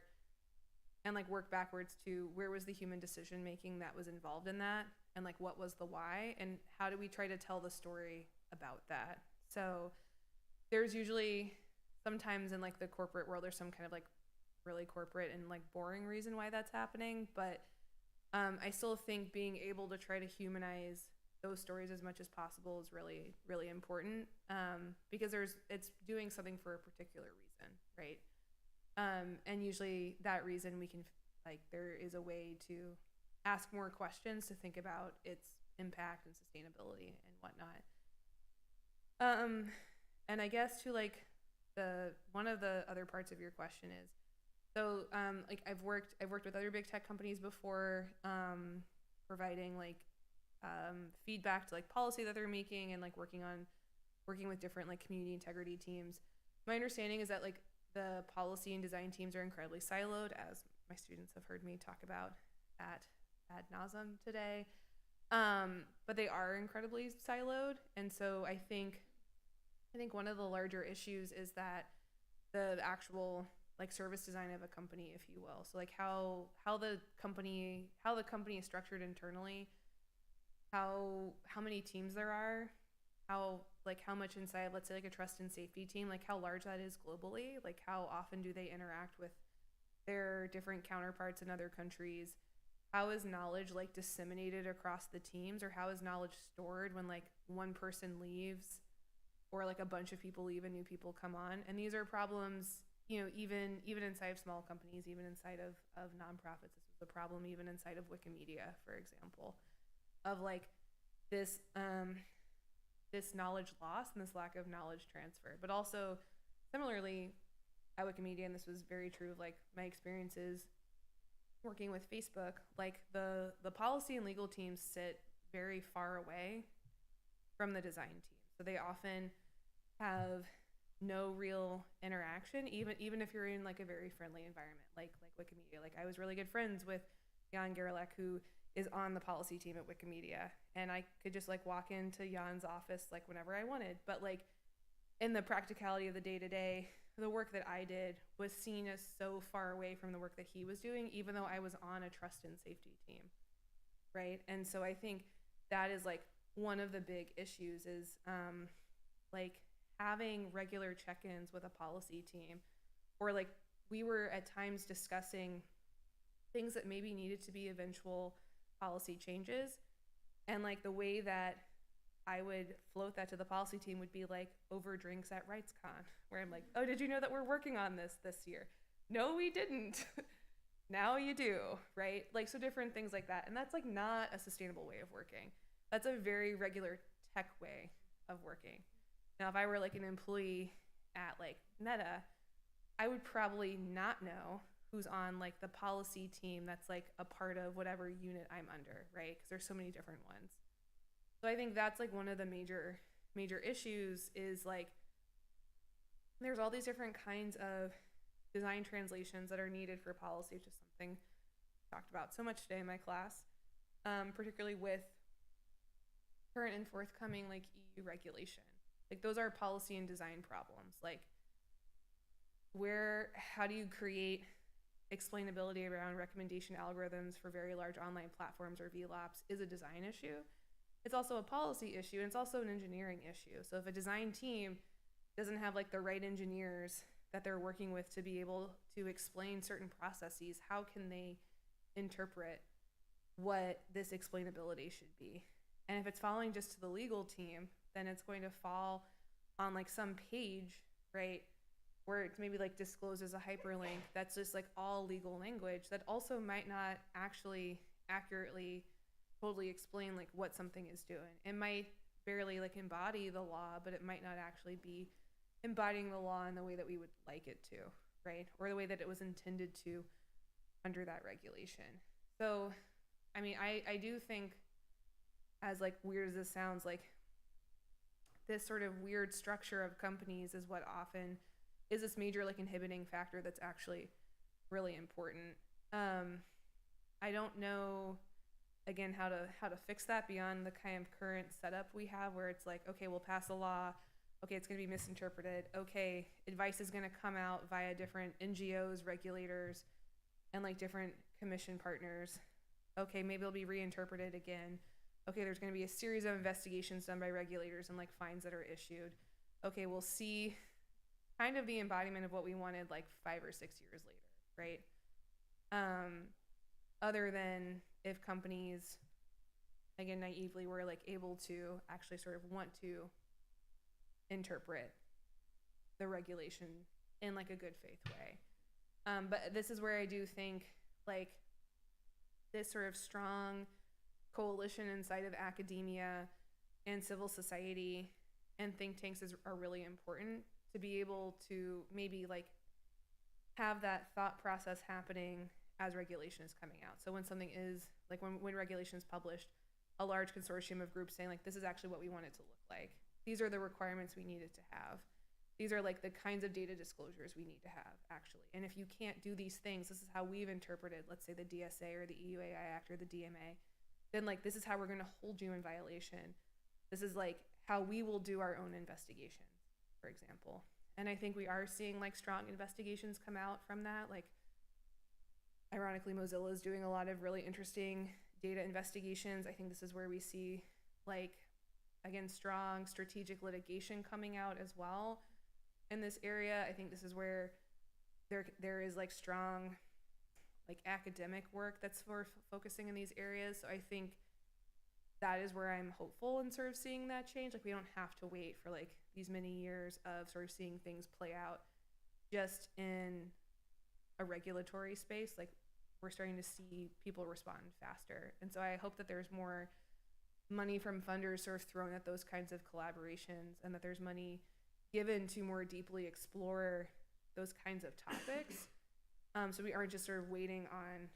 and like work backwards to where was the human decision making that was involved in that, and like what was the why, and how do we try to tell the story about that. So there's usually sometimes in like the corporate world there's some kind of like really corporate and like boring reason why that's happening, but I still think being able to try to humanize those stories as much as possible is really, really important, because it's doing something for a particular reason, right? And usually that reason we can, like, there is a way to ask more questions to think about its impact and sustainability and whatnot. And I guess to like one of the other parts of your question is, so like I've worked with other big tech companies before, providing like feedback to like policy that they're making, and like working with different like community integrity teams. My understanding is that like the policy and design teams are incredibly siloed, as my students have heard me talk about ad nauseum today. But they are incredibly siloed, and so I think one of the larger issues is that the actual like service design of a company, if you will. So like how the company is structured internally, how many teams there are, how much inside, let's say like a trust and safety team, like how large that is globally, like how often do they interact with their different counterparts in other countries, how is knowledge like disseminated across the teams, or how is knowledge stored when like one person leaves or like a bunch of people leave and new people come on. And these are problems, you know, even inside of small companies, even inside of nonprofits. This was a problem even inside of Wikimedia, for example, of like this knowledge loss and this lack of knowledge transfer. But also similarly at Wikimedia, and this was very true of like my experiences working with Facebook, like the policy and legal teams sit very far away from the design team. So they often have no real interaction, even if you're in like a very friendly environment, like Wikimedia. Like I was really good friends with Jan Gerlach, who is on the policy team at Wikimedia, and I could just like walk into Jan's office like whenever I wanted. But like in the practicality of the day-to-day, the work that I did was seen as so far away from the work that he was doing, even though I was on a trust and safety team, right? And so I think that is like one of the big issues is like having regular check-ins with a policy team, or like we were at times discussing things that maybe needed to be eventual policy changes, and like the way that I would float that to the policy team would be like over drinks at RightsCon, where I'm like, oh, did you know that we're working on this year? No, we didn't. Now you do, right? Like, so different things like that. And that's like not a sustainable way of working. That's a very regular tech way of working. Now, if I were like an employee at like Meta, I would probably not know who's on like the policy team that's like a part of whatever unit I'm under, right? Because there's so many different ones. So I think that's like one of the major issues is like there's all these different kinds of design translations that are needed for policy, which is something I talked about so much today in my class, particularly with current and forthcoming like EU regulation. Like those are policy and design problems. Like how do you create explainability around recommendation algorithms for very large online platforms or VLAPs is a design issue. It's also a policy issue, and it's also an engineering issue. So if a design team doesn't have like the right engineers that they're working with to be able to explain certain processes, how can they interpret what this explainability should be? And if it's falling just to the legal team, then it's going to fall on like some page, right, where it maybe like discloses a hyperlink that's just like all legal language that also might not actually accurately totally explain like what something is doing. It might barely like embody the law, but it might not actually be embodying the law in the way that we would like it to, right? Or the way that it was intended to under that regulation. So, I mean, I do think, as like weird as this sounds, like this sort of weird structure of companies is what often is this major like inhibiting factor that's actually really important. I don't know again how to fix that beyond the kind of current setup we have, where it's like, okay, we'll pass a law, okay, it's going to be misinterpreted, okay, advice is going to come out via different NGOs, regulators, and like different commission partners, okay, maybe it'll be reinterpreted again, okay, there's going to be a series of investigations done by regulators and like fines that are issued, okay, we'll see kind of the embodiment of what we wanted like 5 or 6 years later, right? other than if companies, again, naively were like able to actually sort of want to interpret the regulation in like a good faith way. But this is where I do think like this sort of strong coalition inside of academia and civil society and think tanks are really important to be able to maybe like have that thought process happening as regulation is coming out. So when something is like when regulation is published, a large consortium of groups saying like, this is actually what we want it to look like. These are the requirements we need it to have. These are like the kinds of data disclosures we need to have actually. And if you can't do these things, this is how we've interpreted, let's say the DSA or the EUAI Act or the DMA, then like, this is how we're gonna hold you in violation. This is like how we will do our own investigations, for example. And I think we are seeing like strong investigations come out from that. Like, ironically, Mozilla is doing a lot of really interesting data investigations. I think this is where we see like, again, strong strategic litigation coming out as well in this area. I think this is where there is like strong like academic work that's for focusing in these areas. So I think that is where I'm hopeful in sort of seeing that change. Like we don't have to wait for like these many years of sort of seeing things play out just in a regulatory space. Like we're starting to see people respond faster. And so I hope that there's more money from funders sort of thrown at those kinds of collaborations and that there's money given to more deeply explore those kinds of topics. So we aren't just sort of waiting on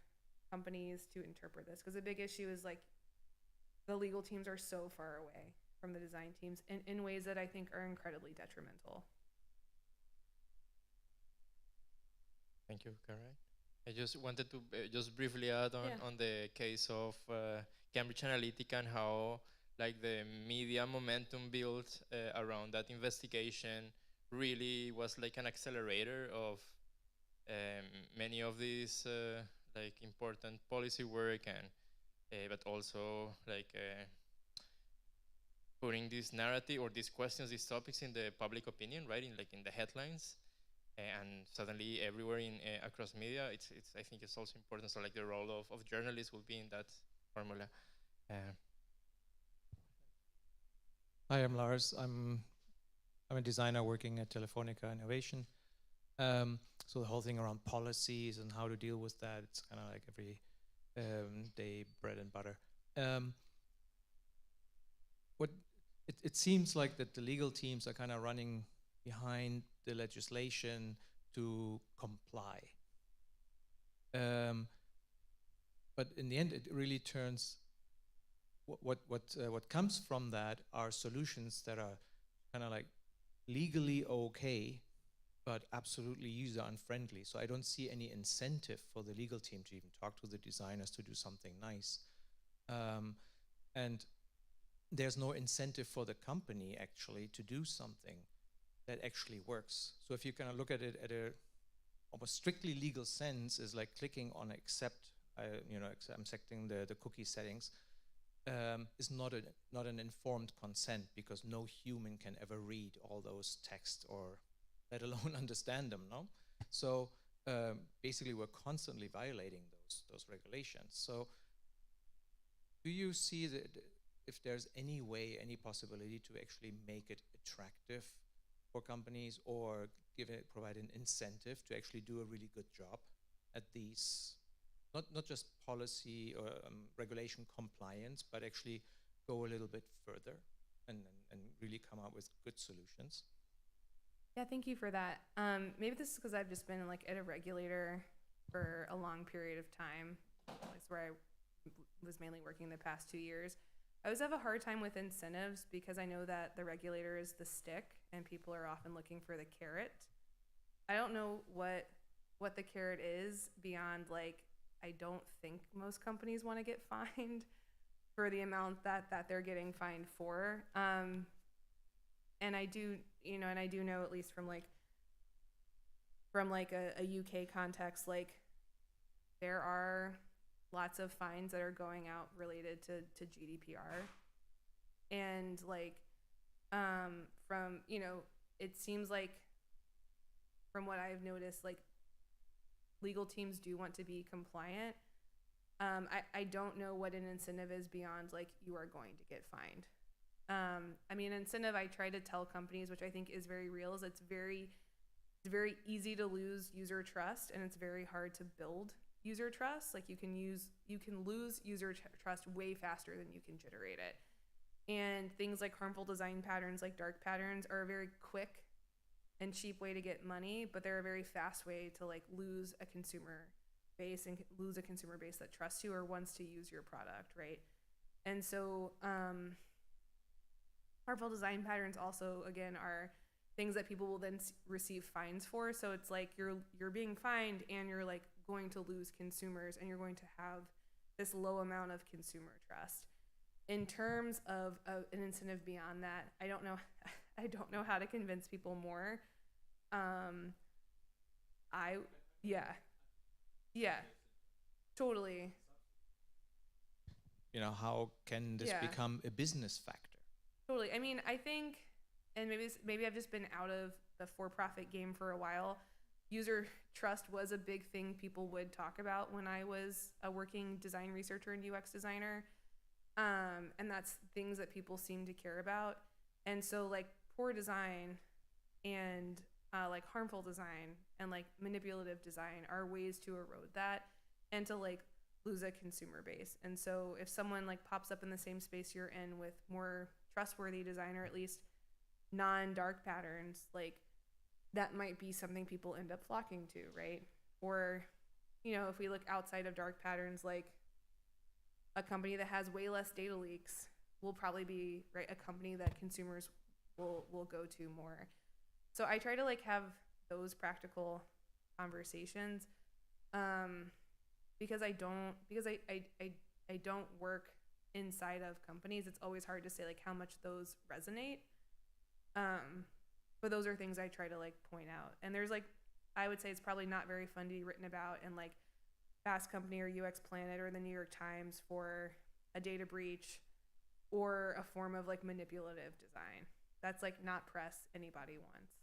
companies to interpret this, because the big issue is like the legal teams are so far away from the design teams in ways that I think are incredibly detrimental. Thank you, Karai. I just wanted to just briefly add on the case of Cambridge Analytica and how like the media momentum built around that investigation really was like an accelerator of many of these like important policy work and but also like putting this narrative or these questions, these topics in the public opinion, right? In like in the headlines. And suddenly everywhere in across media, it's I think it's also important. So like the role of journalists will be in that formula. Hi, I'm Lars. I'm a designer working at Telefonica Innovation. So the whole thing around policies and how to deal with that, it's kind of like every day bread and butter. It seems like that the legal teams are kind of running behind the legislation to comply. But in the end, it really turns, what comes from that are solutions that are kind of like legally okay, but absolutely user unfriendly. So I don't see any incentive for the legal team to even talk to the designers to do something nice. And there's no incentive for the company actually to do something that actually works. So if you kind of look at it at a almost strictly legal sense, is like clicking on accept, I'm accepting the cookie settings, is not an informed consent, because no human can ever read all those texts or let alone understand them, no? So basically we're constantly violating those regulations. So do you see that if there's any way, any possibility to actually make it attractive for companies, or provide an incentive to actually do a really good job at these, not just policy or regulation compliance, but actually go a little bit further and really come up with good solutions? Yeah, thank you for that. Maybe this is because I've just been like at a regulator for a long period of time. That's where I was mainly working the past 2 years. I always have a hard time with incentives because I know that the regulator is the stick and people are often looking for the carrot. I don't know what the carrot is beyond like, I don't think most companies want to get fined for the amount that they're getting fined for. And I do know, at least from a UK context, like there are lots of fines that are going out related to GDPR. And like, from, it seems like from what I've noticed, like legal teams do want to be compliant, I don't know what an incentive is beyond like you are going to get fined. I mean, incentive I try to tell companies, which I think is very real, is it's very easy to lose user trust, and it's very hard to build user trust. Like you can lose user trust way faster than you can generate it. And things like harmful design patterns, like dark patterns, are a very quick and cheap way to get money, but they're a very fast way to like lose a consumer base that trusts you or wants to use your product, right? And so harmful design patterns also, again, are things that people will then receive fines for. So it's like you're being fined and you're like going to lose consumers, and you're going to have this low amount of consumer trust. In terms of an incentive beyond that, I don't know how to convince people more. Yeah, totally. You know, how can this become a business factor? Totally. I mean, I think, and maybe I've just been out of the for-profit game for a while. User trust was a big thing people would talk about when I was a working design researcher and UX designer. And that's things that people seem to care about. And so like poor design and like harmful design and like manipulative design are ways to erode that and to like lose a consumer base. And so if someone like pops up in the same space you're in with more trustworthy design, or at least non-dark patterns, like that might be something people end up flocking to, right? Or, you know, if we look outside of dark patterns, like a company that has way less data leaks will probably be, right, a company that consumers will go to more. So I try to like have those practical conversations because I don't work inside of companies. It's always hard to say like how much those resonate. But those are things I try to like point out. And there's like, I would say it's probably not very fun to be written about in like Fast Company or UX Planet or the New York Times for a data breach or a form of like manipulative design. That's like not press anybody wants.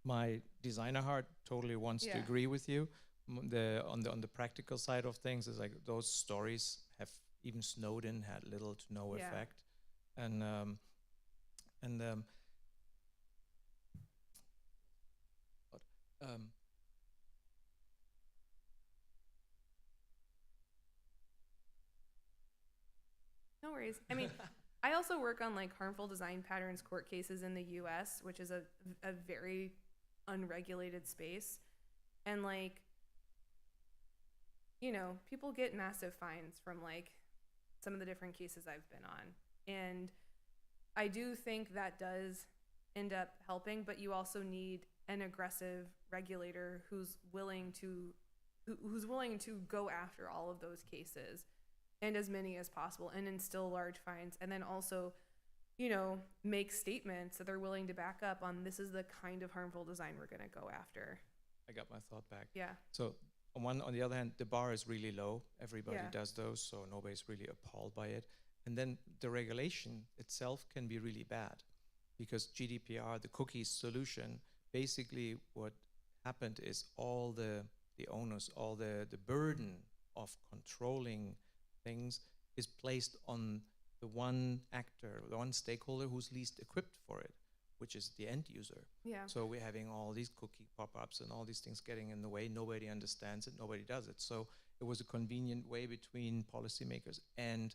My designer heart totally wants to agree with you. On the practical side of things, is like those stories have, even Snowden had little to no effect, and no worries. I mean, I also work on like harmful design patterns court cases in the US, which is a very unregulated space. And like, you know, people get massive fines from like some of the different cases I've been on. And I do think that does end up helping, but you also need an aggressive regulator who's willing to go after all of those cases and as many as possible and instill large fines, and then also, you know, make statements that they're willing to back up on this is the kind of harmful design we're going to go after. I got my thought back. Yeah. So on the other hand, the bar is really low. Everybody does those, so nobody's really appalled by it. And then the regulation itself can be really bad, because GDPR, the cookies solution, basically what happened is all the onus, all the burden of controlling things is placed on the one actor, the one stakeholder who's least equipped for it, which is the end user. Yeah. So we're having all these cookie pop-ups and all these things getting in the way. Nobody understands it. Nobody does it. So it was a convenient way between policymakers and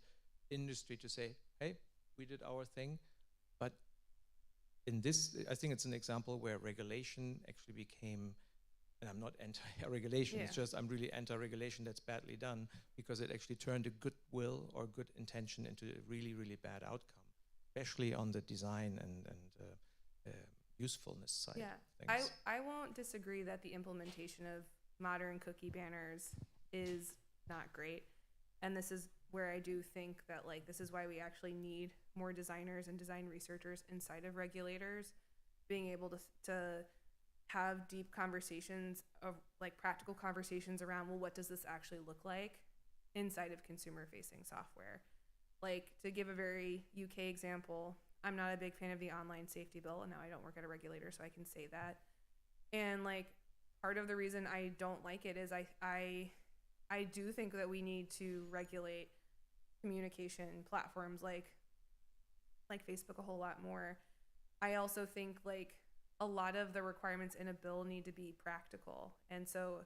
industry to say, hey, we did our thing. But in this, I think it's an example where regulation actually became, and I'm not anti-regulation, it's just I'm really anti-regulation that's badly done, because it actually turned a goodwill or good intention into a really, really bad outcome, especially on the design and usefulness side of things. I won't disagree that the implementation of modern cookie banners is not great. And this is where I do think that like this is why we actually need more designers and design researchers inside of regulators, being able to have deep conversations of like practical conversations around, well, what does this actually look like inside of consumer facing software? Like, to give a very UK example, I'm not a big fan of the online safety bill, and now I don't work at a regulator, so I can say that. And like part of the reason I don't like it is I I do think that we need to regulate communication platforms like Facebook a whole lot more. I also think like a lot of the requirements in a bill need to be practical. And so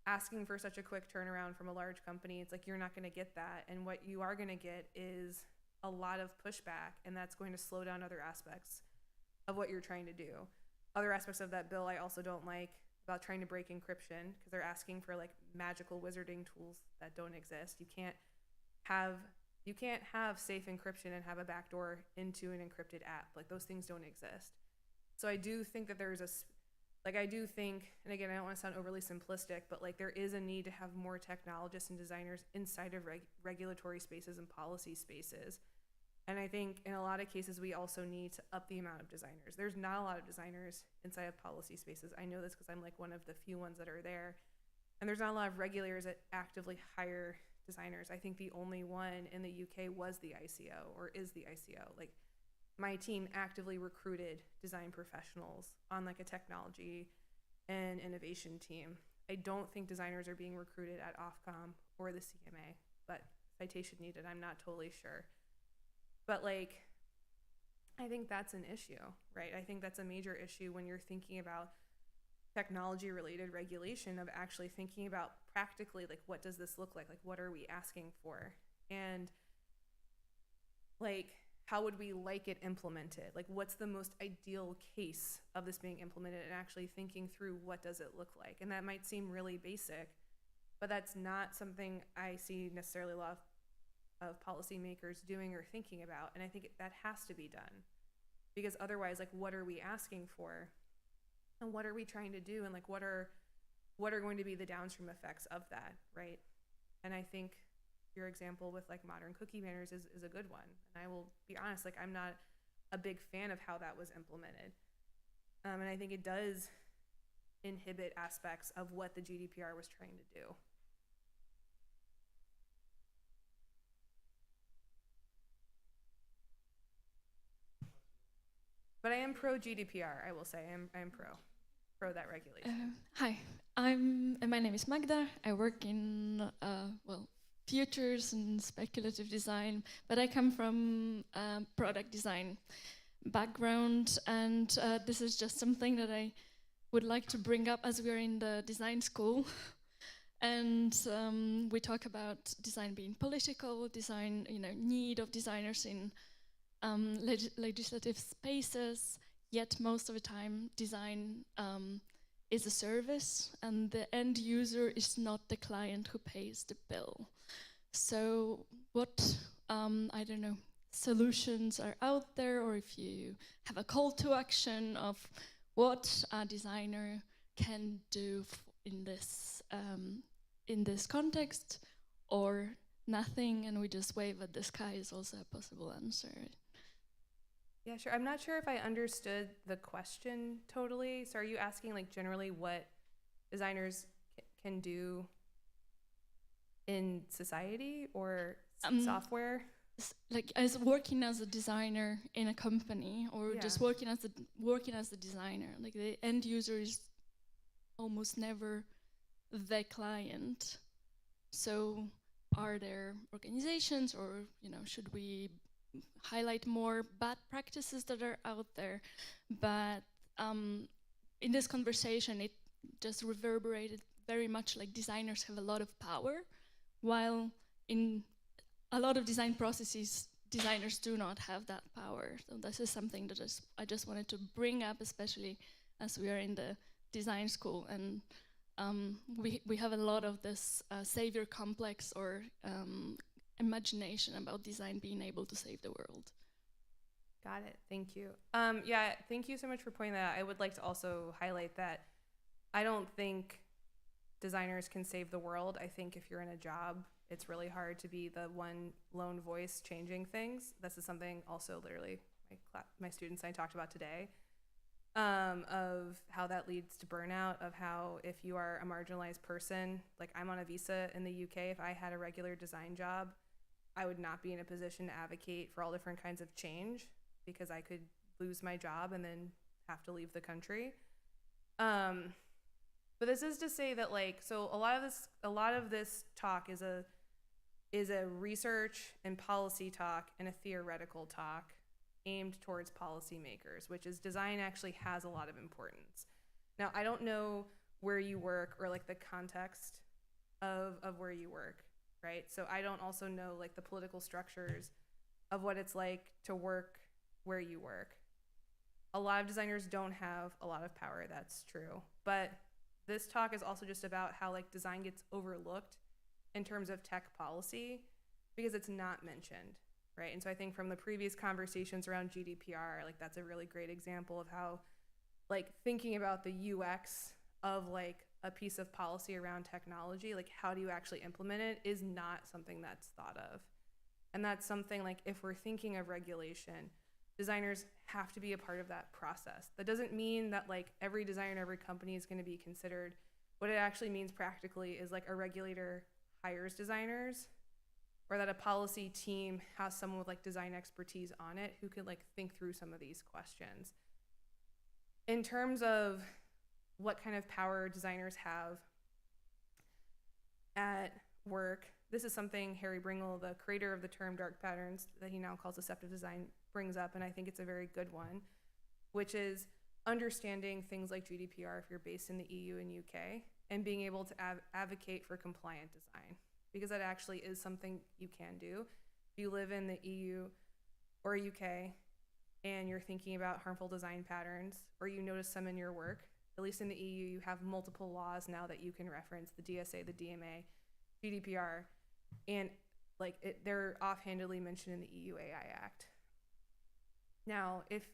asking for such a quick turnaround from a large company, it's like you're not going to get that. And what you are going to get is a lot of pushback, and that's going to slow down other aspects of what you're trying to do. Other aspects of that bill I also don't like about trying to break encryption, because they're asking for like magical wizarding tools that don't exist. You can't have safe encryption and have a backdoor into an encrypted app. Like those things don't exist. So I do think that there's I do think, and again, I don't want to sound overly simplistic, but like there is a need to have more technologists and designers inside of regulatory spaces and policy spaces. And I think in a lot of cases, we also need to up the amount of designers. There's not a lot of designers inside of policy spaces. I know this because I'm like one of the few ones that are there. And there's not a lot of regulators that actively hire designers. I think the only one in the UK was the ICO, or is the ICO. Like my team actively recruited design professionals on like a technology and innovation team. I don't think designers are being recruited at Ofcom or the CMA, but citation needed, I'm not totally sure. But like, I think that's an issue, right? I think that's a major issue when you're thinking about technology related regulation, of actually thinking about practically, like, what does this look like? Like, what are we asking for? And like, how would we like it implemented? Like, what's the most ideal case of this being implemented, and actually thinking through what does it look like? And that might seem really basic, but that's not something I see necessarily a lot of policymakers doing or thinking about. And I think that has to be done, because otherwise, like, what are we asking for? And what are we trying to do? And like, what are going to be the downstream effects of that, right? And I think your example with like modern cookie banners is a good one. And I will be honest, like, I'm not a big fan of how that was implemented. And I think it does inhibit aspects of what the GDPR was trying to do. But I am pro GDPR, I will say. I'm pro that regulation. Hi, my name is Magda. I work in futures and speculative design, but I come from product design background, and this is just something that I would like to bring up as we are in the design school. And we talk about design being political, design, need of designers in legislative spaces, yet most of the time design is a service, and the end user is not the client who pays the bill. So what, solutions are out there, or if you have a call to action of what a designer can do in this context, or nothing, and we just wave at the sky is also a possible answer. Yeah, sure. I'm not sure if I understood the question totally. So are you asking like generally what designers can do in society, or software? Like as working as a designer in a company, or just working as a designer, like the end user is almost never the client. So are there organizations, or should we highlight more bad practices that are out there? But in this conversation, it just reverberated very much like designers have a lot of power, while in a lot of design processes, designers do not have that power. So this is something that I just wanted to bring up, especially as we are in the design school, and we have a lot of this savior complex, or imagination about design being able to save the world. Got it. Thank you. Thank you so much for pointing that out. I would like to also highlight that I don't think designers can save the world. I think if you're in a job, it's really hard to be the one lone voice changing things. This is something also literally my students and I talked about today, of how that leads to burnout, of how if you are a marginalized person, like I'm on a visa in the UK, if I had a regular design job, I would not be in a position to advocate for all different kinds of change, because I could lose my job and then have to leave the country. But this is to say that like, so a lot of this talk is a research and policy talk and a theoretical talk aimed towards policymakers, which is design actually has a lot of importance. Now, I don't know where you work or like the context of where you work, right? So I don't also know like the political structures of what it's like to work where you work. A lot of designers don't have a lot of power, that's true. But this talk is also just about how like design gets overlooked in terms of tech policy because it's not mentioned, right? And so I think from the previous conversations around GDPR, like that's a really great example of how like thinking about the UX of like a piece of policy around technology, like how do you actually implement it, is not something that's thought of. And that's something like if we're thinking of regulation, designers have to be a part of that process. That doesn't mean that like every designer in every company is going to be considered. What it actually means practically is like a regulator hires designers, or that a policy team has someone with like design expertise on it who could like think through some of these questions. In terms of what kind of power designers have at work, this is something Harry Bringle, the creator of the term dark patterns that he now calls deceptive design, brings up, and I think it's a very good one, which is understanding things like GDPR if you're based in the EU and UK, and being able to advocate for compliant design, because that actually is something you can do. If you live in the EU or UK and you're thinking about harmful design patterns, or you notice some in your work, at least in the EU, you have multiple laws now that you can reference, the DSA, the DMA, GDPR, and like they're offhandedly mentioned in the EU AI Act. Now, if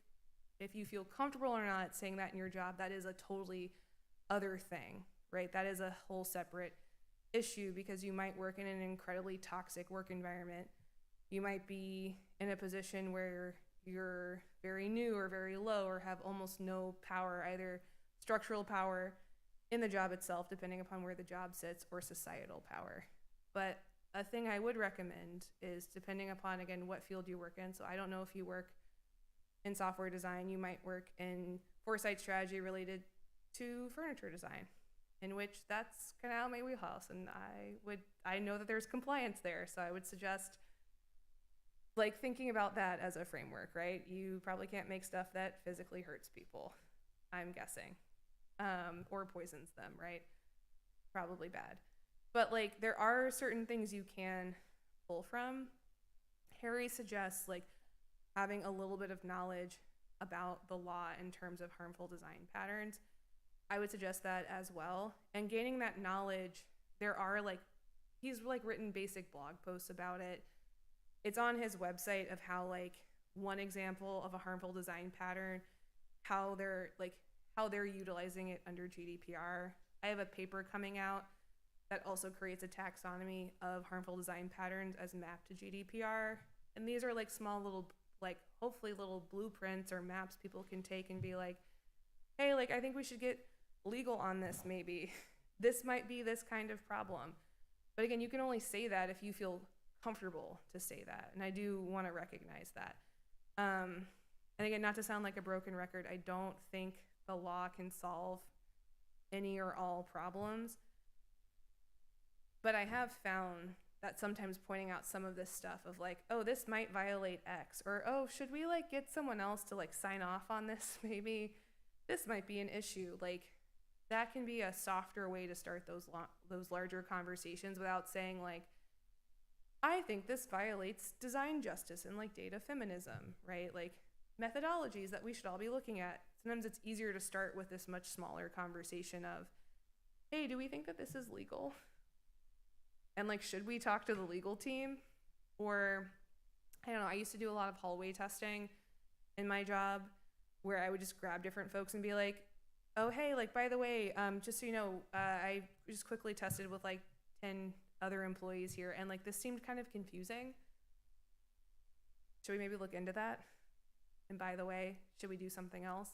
you feel comfortable or not saying that in your job, that is a totally other thing, right? That is a whole separate issue, because you might work in an incredibly toxic work environment. You might be in a position where you're very new or very low or have almost no power, either structural power in the job itself, depending upon where the job sits, or societal power. But a thing I would recommend is, depending upon, again, what field you work in. So I don't know if you work in software design, you might work in foresight strategy related to furniture design, in which that's kind of out of my wheelhouse. And I know that there's compliance there. So I would suggest like thinking about that as a framework, right? You probably can't make stuff that physically hurts people, I'm guessing, or poisons them, right? Probably bad. But like there are certain things you can pull from. Harry suggests like having a little bit of knowledge about the law in terms of harmful design patterns. I would suggest that as well. And gaining that knowledge, he's like written basic blog posts about it. It's on his website of how like one example of a harmful design pattern, how they're utilizing it under GDPR. I have a paper coming out that also creates a taxonomy of harmful design patterns as mapped to GDPR. And these are like small little, like hopefully little blueprints or maps people can take and be like, hey, like I think we should get legal on this maybe. This might be this kind of problem. But again, you can only say that if you feel comfortable to say that. And I do want to recognize that. And again, not to sound like a broken record, I don't think the law can solve any or all problems. But I have found that sometimes pointing out some of this stuff of like, oh, this might violate X, or oh, should we like get someone else to like sign off on this? Maybe this might be an issue. Like that can be a softer way to start those larger conversations without saying like, I think this violates design justice and like data feminism, right? Like methodologies that we should all be looking at. Sometimes it's easier to start with this much smaller conversation of, hey, do we think that this is legal? And like, should we talk to the legal team? Or I don't know, I used to do a lot of hallway testing in my job where I would just grab different folks and be like, oh, hey, like, by the way, just so you know, I just quickly tested with like 10 other employees here, and like this seemed kind of confusing. Should we maybe look into that? And by the way, should we do something else?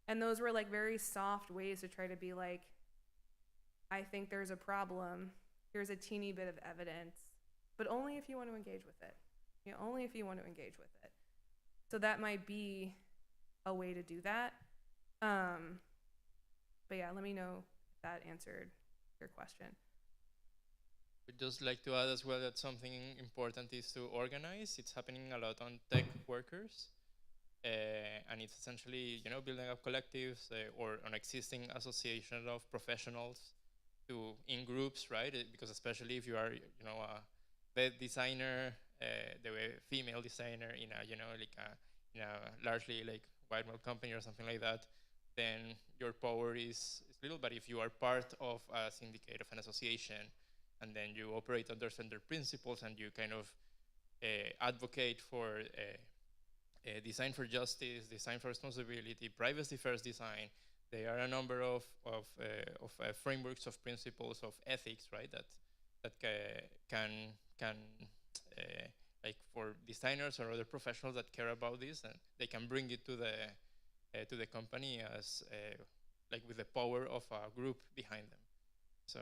And those were like very soft ways to try to be like, I think there's a problem. Here's a teeny bit of evidence, but only if you want to engage with it. You know, only if you want to engage with it. So that might be a way to do that. But yeah, let me know if that answered your question. Would just like to add as well that something important is to organize. It's happening a lot on tech workers. And it's essentially, building up collectives or an existing association of professionals in groups, right? Because especially if you are, a web designer, the female designer in a largely like white male company or something like that, then your power is little. But if you are part of a syndicate of an association, and then you operate under certain principles and you kind of advocate for design for justice, design for responsibility, privacy first design. There are a number of frameworks of principles of ethics, right? That can like for designers or other professionals that care about this, and they can bring it to the company as like with the power of a group behind them. So.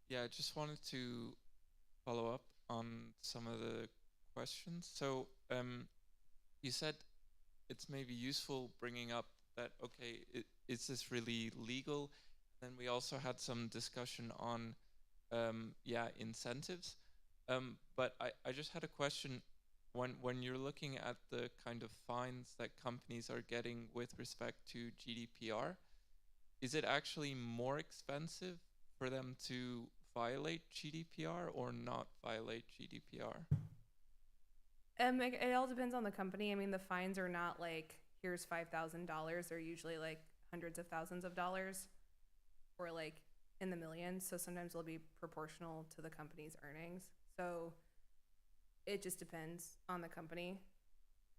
Yeah, I just wanted to follow up on some of the questions. So you said it's maybe useful bringing up that, okay, is this really legal? Then we also had some discussion on, incentives. But I just had a question. When you're looking at the kind of fines that companies are getting with respect to GDPR, is it actually more expensive for them to violate GDPR or not violate GDPR? It all depends on the company. I mean, the fines are not like, here's $5,000. They're usually like hundreds of thousands of dollars or like in the millions. So sometimes they'll be proportional to the company's earnings. So it just depends on the company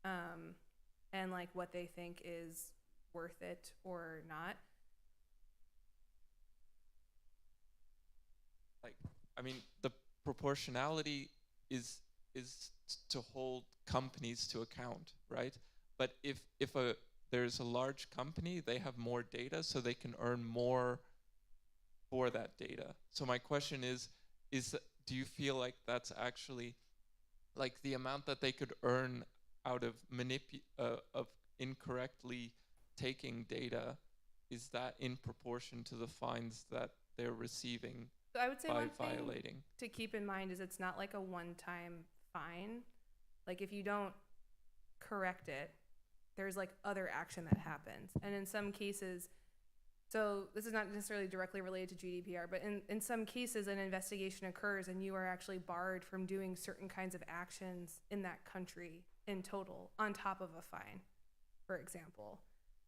and like what they think is worth it or not. Like, I mean, the proportionality is to hold companies to account, right? But if there's a large company, they have more data, so they can earn more for that data. So my question is do you feel like that's actually like the amount that they could earn out of of incorrectly taking data, is that in proportion to the fines that they're receiving? So I would say one thing violating to keep in mind is it's not like a one-time fine. Like if you don't correct it, there's like other action that happens. And in some cases, so this is not necessarily directly related to GDPR, but in some cases an investigation occurs and you are actually barred from doing certain kinds of actions in that country in total on top of a fine, for example.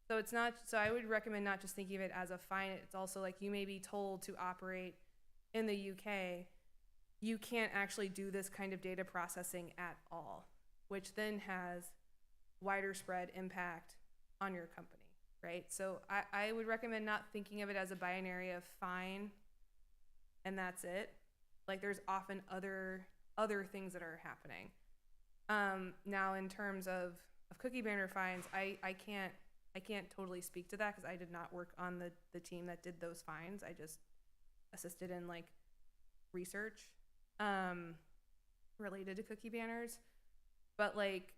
So it's not, so I would recommend not just thinking of it as a fine. It's also like you may be told to operate in the UK, you can't actually do this kind of data processing at all, which then has wider spread impact on your company, right? So I would recommend not thinking of it as a binary of fine and that's it. Like there's often other things that are happening. Now in terms of cookie banner fines, I can't totally speak to that because I did not work on the team that did those fines. I just assisted in like research related to cookie banners, but like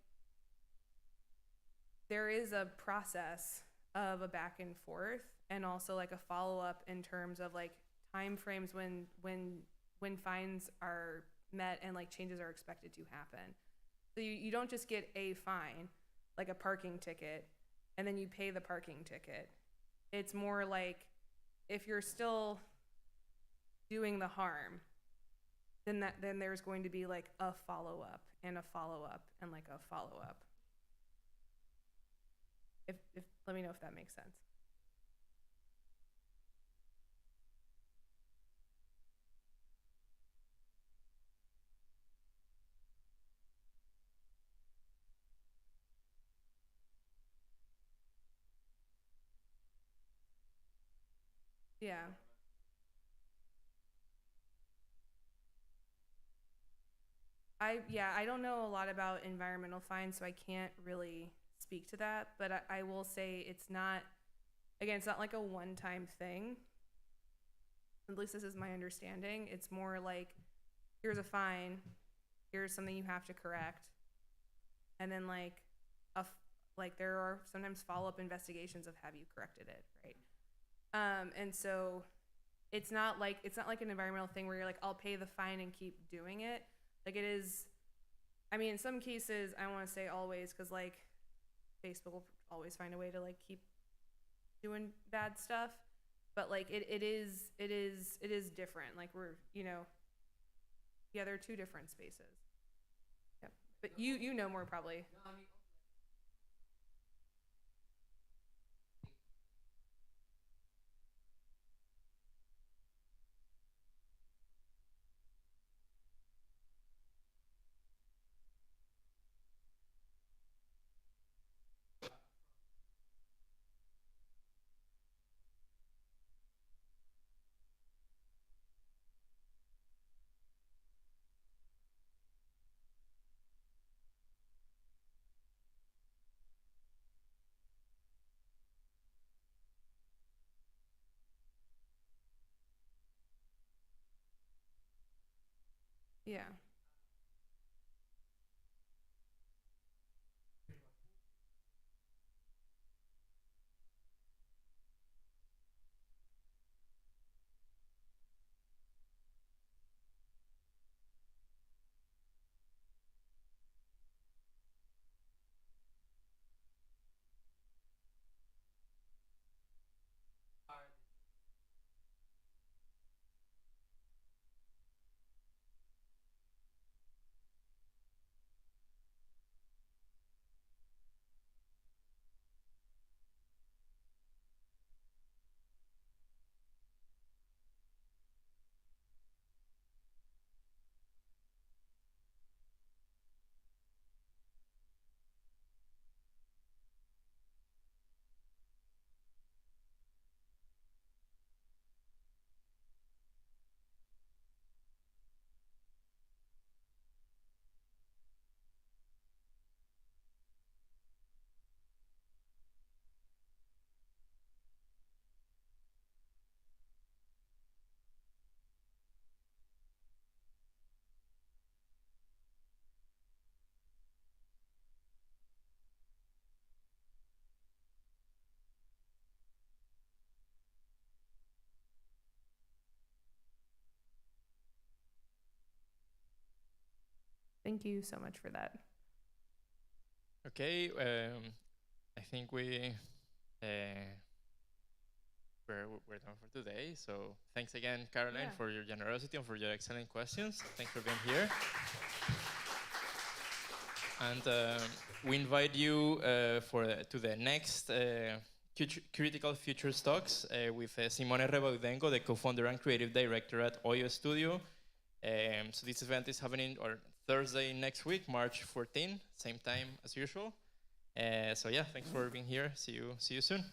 there is a process of a back and forth and also like a follow-up in terms of like time frames when fines are met and like changes are expected to happen. So you don't just get a fine like a parking ticket and then you pay the parking ticket. It's more like if you're still doing the harm, then there's going to be like a follow-up and a follow-up and like a follow-up. If let me know if that makes sense. Yeah. I don't know a lot about environmental fines, so I can't really speak to that, but I will say it's not like a one-time thing. At least this is my understanding. It's more like, here's a fine, here's something you have to correct, and then like Like there are sometimes follow-up investigations of have you corrected it, right? And so it's not like an environmental thing where you're like, I'll pay the fine and keep doing it. Like it is, I mean, in some cases, I want to say always, because like Facebook will always find a way to like keep doing bad stuff. But like it is different. Like we're, you know, yeah, there are two different spaces. Yep. But you know more probably. Yeah. Thank you so much for that. Okay, I think we're done for today. So thanks again, Caroline, for your generosity and for your excellent questions. Thanks for being here. And we invite you to the next Critical Futures Talks with Simone Rebaudengo, the co-founder and creative director at Oyo Studio. So this event is happening on Thursday next week, March 14, same time as usual. So yeah, thanks for being here. See you soon.